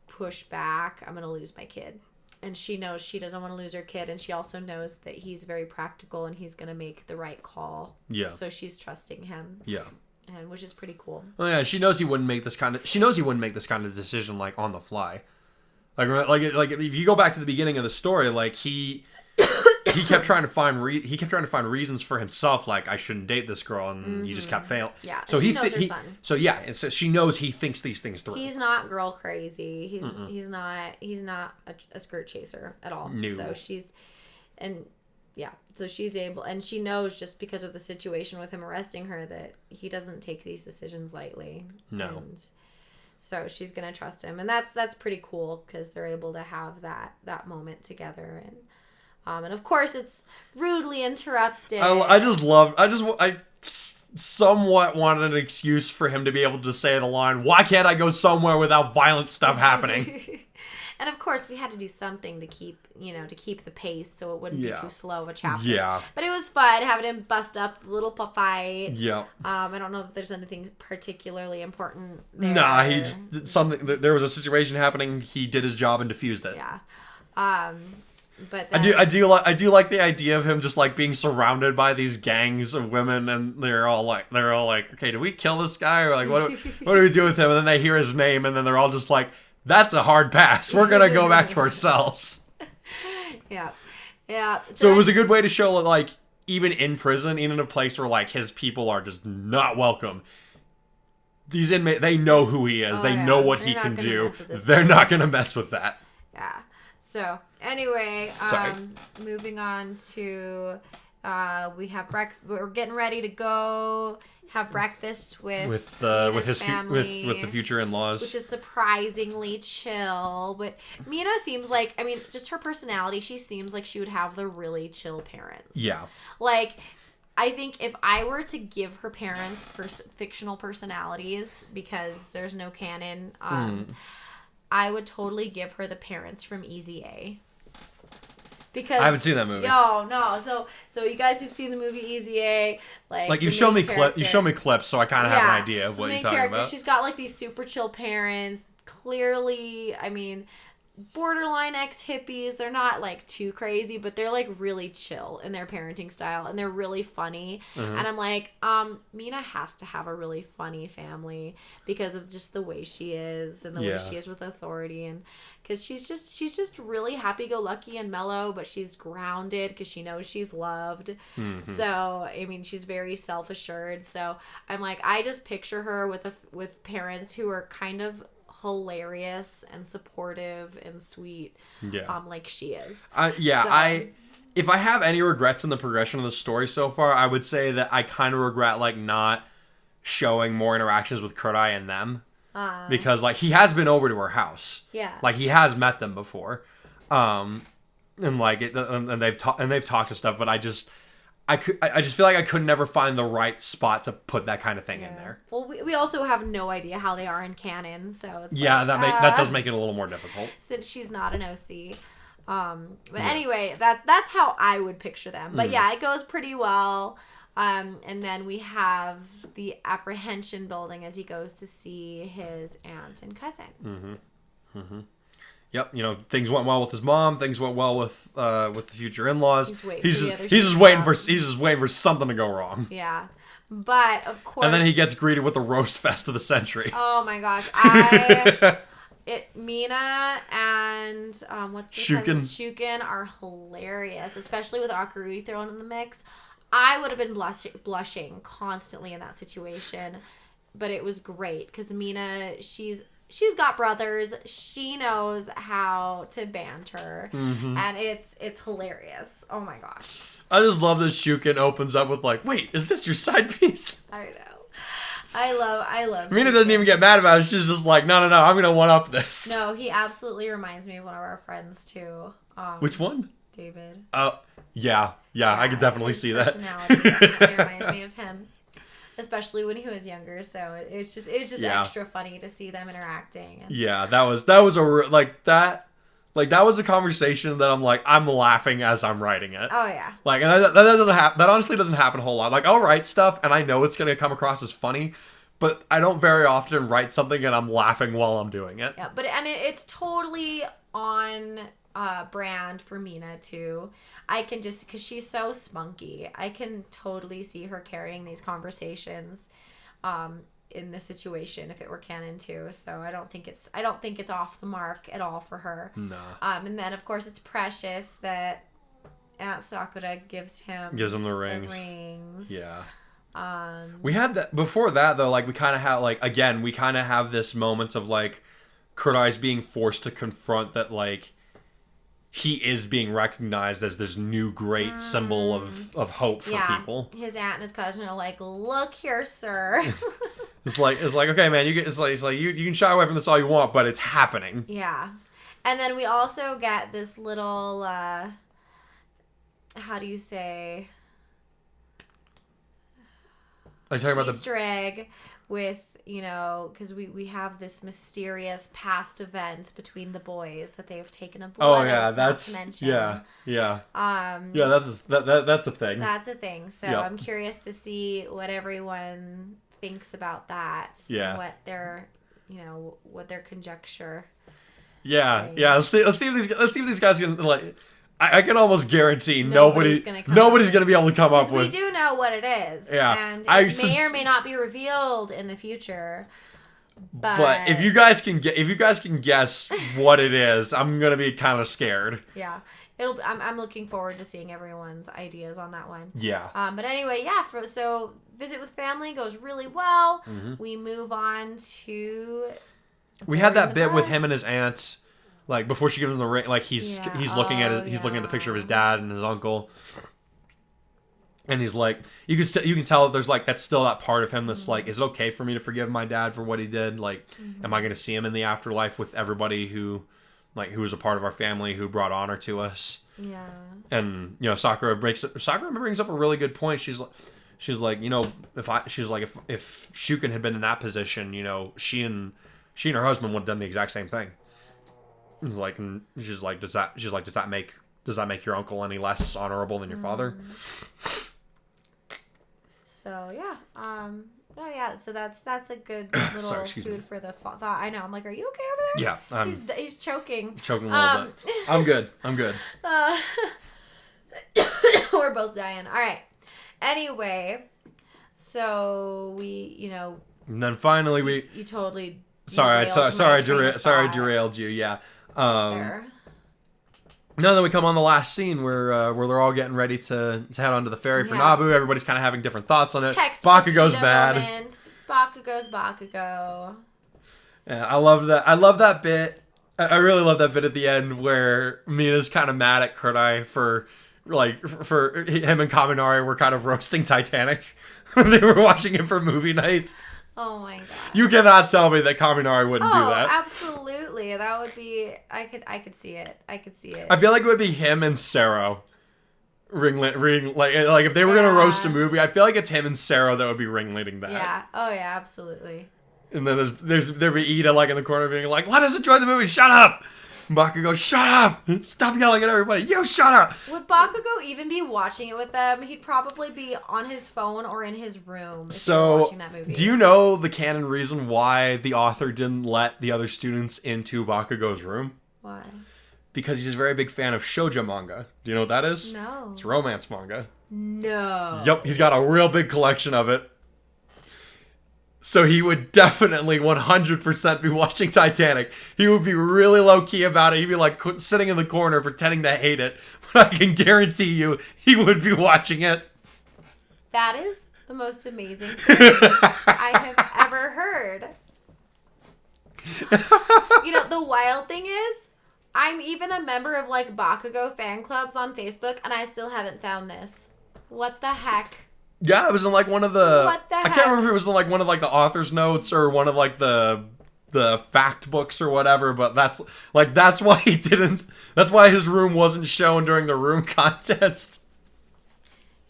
push back, I'm going to lose my kid. And she knows she doesn't want to lose her kid, and she also knows that he's very practical and he's going to make the right call. Yeah. So she's trusting him. Yeah. And which is pretty cool. Oh yeah, she knows he wouldn't make this kind of decision like on the fly. Like if you go back to the beginning of the story, like he kept trying to find reasons for himself, like I shouldn't date this girl, and he just kept failing. Yeah. So she knows her son. So yeah, and so she knows he thinks these things through. He's not girl crazy. He's not a skirt chaser at all. No. So so she's able, and she knows just because of the situation with him arresting her that he doesn't take these decisions lightly. No. And so she's gonna trust him, and that's pretty cool because they're able to have that moment together, and of course it's rudely interrupted. I somewhat wanted an excuse for him to be able to say the line, "Why can't I go somewhere without violent stuff happening?" And of course, we had to do something to keep the pace, so it wouldn't be too slow of a chapter. Yeah. But it was fun having him bust up the little fight. Yeah. I don't know if there's anything particularly important there. Nah, he just did something. There was a situation happening. He did his job and diffused it. Yeah. But then, I do like the idea of him just like being surrounded by these gangs of women, and they're all like, okay, do we kill this guy, or like what do we do with him? And then they hear his name, and then they're all just like, that's a hard pass. We're gonna go back to our cells. Yeah. Yeah. So it was a good way to show, like, even in prison, even in a place where, like, his people are just not welcome, these inmates, they know who he is. They know what he can do. They're not going to mess with that. Yeah. So, anyway, moving on to, we have we're getting ready to go have breakfast with his family, with the future in-laws, which is surprisingly chill. But Mina seems like, I mean, just her personality, she seems like she would have the really chill parents. Yeah. Like, I think if I were to give her parents fictional personalities, because there's no canon, I would totally give her the parents from Easy A. Because I haven't seen that movie. No. So you guys who've seen the movie Easy A, like you've shown me clips, so I kind of have an idea of what you're talking about. She's got like these super chill parents. Clearly, I mean, borderline ex-hippies. They're not like too crazy, but they're like really chill in their parenting style, and they're really funny. Mm-hmm. And I'm like, Mina has to have a really funny family because of just the way she is and the way she is with authority, and because she's just really happy-go-lucky and mellow, but she's grounded because she knows she's loved. Mm-hmm. So I mean, she's very self-assured. So I'm like, I just picture her with parents who are kind of hilarious and supportive and sweet, like she is. If I have any regrets in the progression of the story so far, I would say that I kind of regret like not showing more interactions with Kurai and them, because like he has been over to her house, like he has met them before, and like and they've talked and stuff, but I just feel like I could never find the right spot to put that kind of thing in there. Well, we also have no idea how they are in canon, so it's that does make it a little more difficult. Since she's not an OC. But anyway, that's how I would picture them. But yeah, it goes pretty well. And then we have the apprehension building as he goes to see his aunt and cousin. Mm-hmm. Mm-hmm. Yep, things went well with his mom. Things went well with the future in-laws. He's just waiting for something to go wrong. Yeah, but of course. And then he gets greeted with the roast fest of the century. Oh my gosh, Mina and what's the Shukin are hilarious, especially with Akurui thrown in the mix. I would have been blushing constantly in that situation, but it was great because Mina, she's got brothers. She knows how to banter, and it's hilarious. Oh my gosh! I just love that Shukin opens up with like, "Wait, is this your side piece?" I know. I love. Mina doesn't even get mad about it. She's just like, "No, I'm gonna one up this." No, he absolutely reminds me of one of our friends too. Which one? David. Yeah, I could definitely his see that. Personality definitely reminds me of him, especially when he was younger. So it's just extra funny to see them interacting. And Yeah, that was that was a conversation that I'm laughing as I'm writing it. oh yeah, Like, and that doesn't happen. That honestly doesn't happen a whole lot. Like, I'll write stuff and I know it's gonna come across as funny, but I don't very often write something and I'm laughing while I'm doing it. yeah. But it's totally on brand for Mina too. I can just, because she's so spunky, I can totally see her carrying these conversations in the situation if it were canon too. So I don't think it's off the mark at all for her. No. And then of course it's Precious that Aunt Sakura gives him the rings. Yeah. We had that before that though. Like, we kind of had we kind of have this moment of like Kurai's being forced to confront that like he is being recognized as this new great symbol of hope for people. His aunt and his cousin are like, "Look here, sir." It's like okay, man. You can shy away from this all you want, but it's happening. Yeah, and then we also get this little how do you say? Are you talking about Easter egg with, because we have this mysterious past event between the boys that they've taken a blood oath not to mention. yeah. That's a thing. That's a thing. So Yep. I'm curious to see what everyone thinks about that. Yeah. And what their, what their conjecture. Yeah. Right. Let's see if these guys can like. I can almost guarantee Nobody's nobody's gonna gonna be able to come up we with. do know what it is. Yeah. And it may or may not be revealed in the future. But if you guys can guess what it is, I'm gonna be kind of scared. Yeah, I'm looking forward to seeing everyone's ideas on that one. Yeah. But anyway, yeah. So Visit with Family goes really well. Mm-hmm. We move on to. We had that the bit with bus. him and his aunt, like before she gives him the ring. Like he's looking at looking at the picture of his dad and his uncle, and he's like, you can tell that there's like that's still that part of him that's like, is it okay for me to forgive my dad for what he did? Like, am I going to see him in the afterlife with everybody who was a part of our family who brought honor to us? Yeah. And Sakura brings up a really good point. She's like, if Shuken had been in that position, she and her husband would have done the exact same thing. It's like, and she's like, does that make your uncle any less honorable than your father? So yeah, so that's a good little food for the thought. I know. I'm like, are you okay over there? Yeah, he's choking. Choking a little bit. I'm good. We're both dying. All right. Anyway, so we, And then finally you totally. Sorry, I derailed derailed you. Yeah. There. No, then we come on the last scene where they're all getting ready to head onto the ferry for Nabu. Everybody's kind of having different thoughts on it. Bakugo's bad. Bakugo. Yeah, I love that bit. I really love that bit at the end where Mina's kind of mad at Kurai for him and Kaminari were kind of roasting Titanic when they were watching it for movie nights. Oh my god. You cannot tell me that Kaminari wouldn't do that. Absolutely. That would be I could see it. I feel like it would be him and Sero. Like if they were gonna roast a movie, I feel like it's him and Sero that would be ringleading that. Yeah. Oh yeah, absolutely. And then there'd be Ida like in the corner being like, "Let us enjoy the movie. Shut up." Bakugo, shut up! Stop yelling at everybody. You shut up! Would Bakugo even be watching it with them? He'd probably be on his phone or in his room if they were watching that movie. Do you know the canon reason why the author didn't let the other students into Bakugo's room? Why? Because he's a very big fan of shoujo manga. Do you know what that is? No. It's romance manga. No. Yep, he's got a real big collection of it. So he would definitely 100% be watching Titanic. He would be really low-key about it. He'd be like sitting in the corner pretending to hate it. But I can guarantee you he would be watching it. That is the most amazing thing I have ever heard. The wild thing is, I'm even a member of like Bakugo fan clubs on Facebook, and I still haven't found this. What the heck? Yeah, it was in like one of the. What the I heck? can't remember if it was in like one of like the author's notes or one of like the the fact books or whatever, but that's why he didn't. That's why his room wasn't shown during the room contest.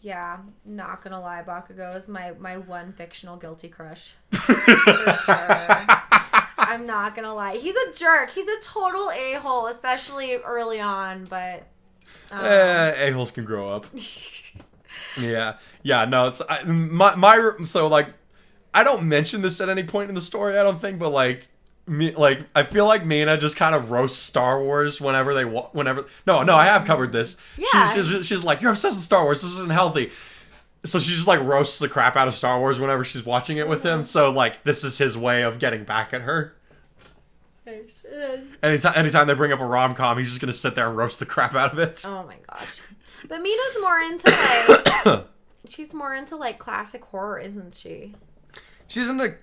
Yeah, not gonna lie, Bakugo is my one fictional guilty crush. For sure. I'm not gonna lie. He's a jerk. He's a total a-hole, especially early on, but... A-holes can grow up. Yeah. No, it's... So, like, I don't mention this at any point in the story, I don't think, but, like, I feel like Mina just kind of roasts Star Wars whenever No, I have covered this. Yeah. She's like, you're obsessed with Star Wars. This isn't healthy. So she just like roasts the crap out of Star Wars whenever she's watching it with him. So like this is his way of getting back at her. Anytime they bring up a rom-com, he's just gonna sit there and roast the crap out of it. Oh my gosh. But Mina's more into like she's more into like classic horror, isn't she? She's into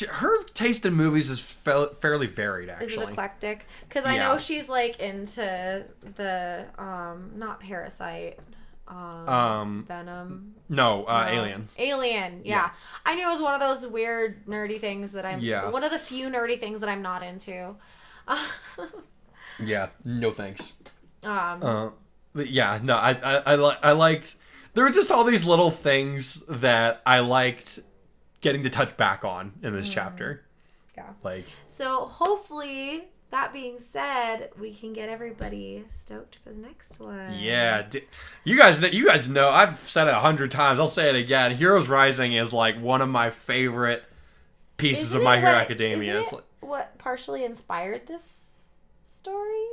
her taste in movies is fairly varied, actually. Is it eclectic? Because I know she's like into the not Parasite, Venom. No, Alien. Alien, yeah. I knew it was one of those weird nerdy things that I'm. Yeah. One of the few nerdy things that I'm not into. Yeah. No thanks. But yeah. No. I liked. There were just all these little things that I liked getting to touch back on in this chapter. Yeah. Like. So hopefully, that being said, we can get everybody stoked for the next one. Yeah. You guys know. I've said it 100 times. I'll say it again. Heroes Rising is like one of my favorite pieces of My Hero Academia. Isn't it what partially inspired this story?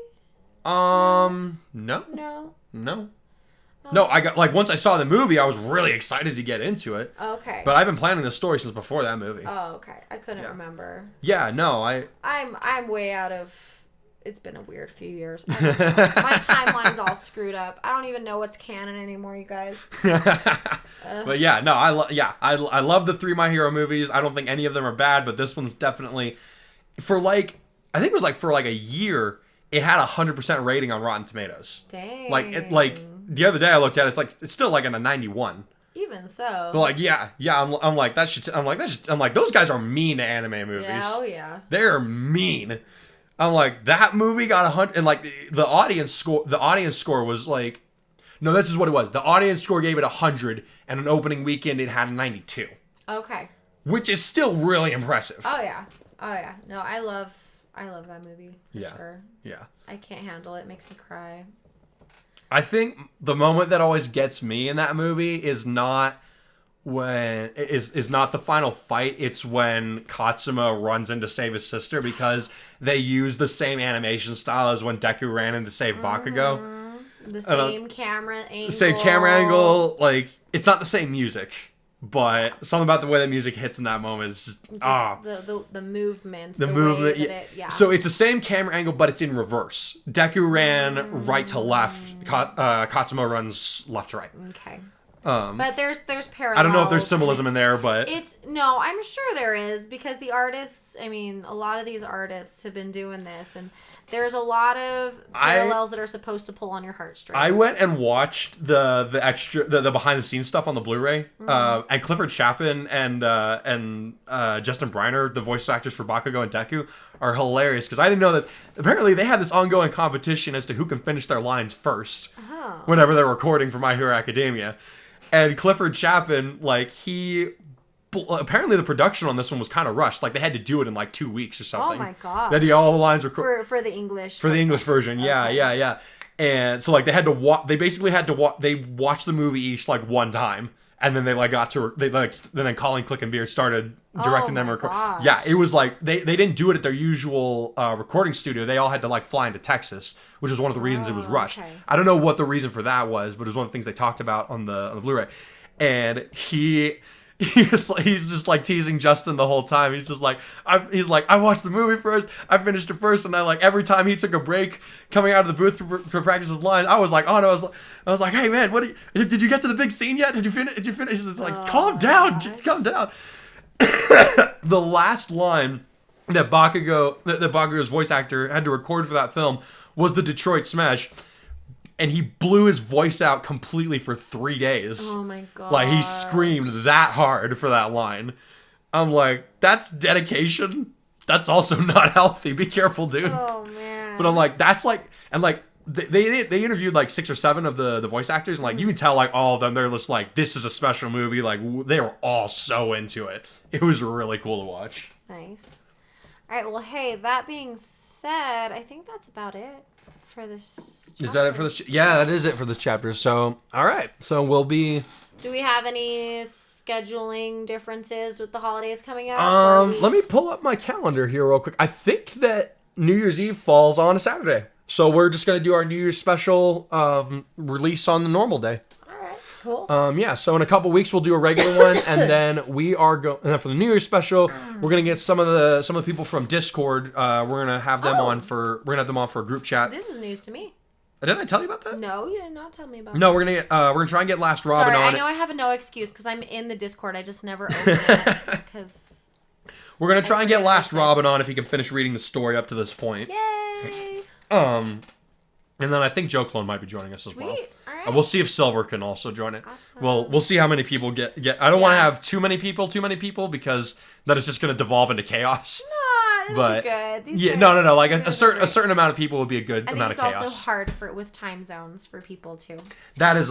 No. No. No, I got like once I saw the movie, I was really excited to get into it. Okay. But I've been planning the story since before that movie. Oh, okay. I couldn't remember. Yeah, no, I'm way out of. It's been a weird few years. I don't know. My timeline's all screwed up. I don't even know what's canon anymore, you guys. But yeah, no, I love the 3 My Hero movies. I don't think any of them are bad, but this one's definitely for like I think it was like for like a year. It had 100% rating on Rotten Tomatoes. Dang. Like the other day I looked at it, it's still like in a 91. Even so. But like yeah, I'm like those guys are mean to anime movies. Yeah, oh yeah. They're mean. I'm like that movie got 100 and like the audience score was like no, this is what it was. The audience score gave it 100 and an opening weekend it had a 92. Okay. Which is still really impressive. Oh yeah. No, I love that movie. For sure. Yeah. I can't handle it. It makes me cry. I think the moment that always gets me in that movie is not the final fight. It's when Katsuma runs in to save his sister because they use the same animation style as when Deku ran in to save Bakugo. The same camera angle. Same camera angle. Like it's not the same music. But something about the way that music hits in that moment is just the movement. The movement. Yeah. So it's the same camera angle, but it's in reverse. Deku ran right to left. Katsuma runs left to right. Okay. But there's parallels. I don't know if there's symbolism in there, but I'm sure there is because the artists. I mean, a lot of these artists have been doing this, and there's a lot of parallels that are supposed to pull on your heartstrings. I went and watched the extra the behind the scenes stuff on the Blu-ray, and Clifford Chapin and Justin Briner, the voice actors for Bakugo and Deku, are hilarious because I didn't know that. Apparently, they have this ongoing competition as to who can finish their lines first whenever they're recording for My Hero Academia. And Clifford Chapin, like apparently the production on this one was kind of rushed. Like they had to do it in like 2 weeks or something. Oh my god! That all the lines were for the English version. Yeah. And so like they had to watch. They basically had to watch. They watched the movie each like one time, and then they like got to then Colin Clickenbeard started directing them. Yeah, it was like they didn't do it at their usual recording studio. They all had to like fly into Texas, which was one of the reasons it was rushed. Okay. I don't know what the reason for that was, but it was one of the things they talked about on the Blu-ray. And he's just like teasing Justin the whole time. He's just like I watched the movie first, I finished it first, and I like every time he took a break coming out of the booth for practice his lines, I was like, oh no, I was like, hey man, did you get to the big scene yet? Did you finish? He's like, calm down. The last line that Bakugo's voice actor had to record for that film was the Detroit Smash. And he blew his voice out completely for 3 days. Oh my god. Like he screamed that hard for that line. I'm like, that's dedication. that's also not healthy. Be careful, dude. Oh man. But I'm like, that's like, and like they interviewed like 6 or 7 of the voice actors, and like you can tell like all of them, they're just like, this is a special movie. Like they were all so into it. It was really cool to watch. Nice. All right. Well, hey, that being said, I think that's about it for this. Is that it for this? Yeah, that is it for this chapter. So, all right. So we'll be. Do we have any scheduling differences with the holidays coming up? Let me pull up my calendar here real quick. I think that New Year's Eve falls on a Saturday. So we're just going to do our New Year's special release on the normal day. All right, cool. Yeah, so in a couple weeks we'll do a regular one, and then we are going. And then for the New Year's special, we're gonna get some of the people from Discord. We're gonna have them on for a group chat. This is news to me. Didn't I tell you about that? No, you did not tell me about No, we're gonna try and get Last Robin Sorry, on. I know I have no excuse because I'm in the Discord. I just never open it because. We're gonna try and get Last Robin on if he can finish reading the story up to this point. Yay! And then I think Joe Clone might be joining us as well. Sweet. All right. We'll see if Silver can also join it. Awesome. We'll see how many people get. I don't want to have too many people because then it's just going to devolve into chaos. Nah, it'll be good. These guys- no. Like a guys are certain great. amount of people would be a good I think amount it's of chaos. also hard with time zones for people too. That is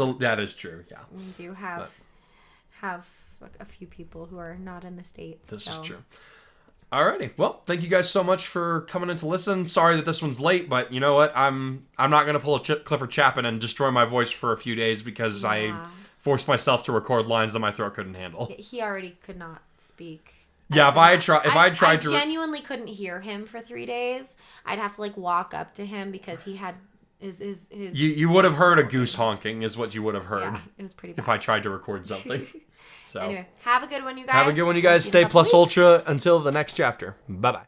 true. Yeah. We do have a few people who are not in the States. This so. is true. Alrighty. Well, thank you guys so much for coming in to listen. Sorry that this one's late, but you know what? I'm not gonna pull a Clifford Chapman and destroy my voice for a few days because I forced myself to record lines that my throat couldn't handle. He already could not speak. Yeah, I genuinely couldn't hear him for 3 days. I'd have to like walk up to him because he had his You would have heard a goose honking is what you would have heard. Yeah, it was pretty bad. If I tried to record something. So Anyway, have a good one, you guys. have a good one, you guys. See you in Stay a couple plus weeks. ultra until the next chapter. Bye bye.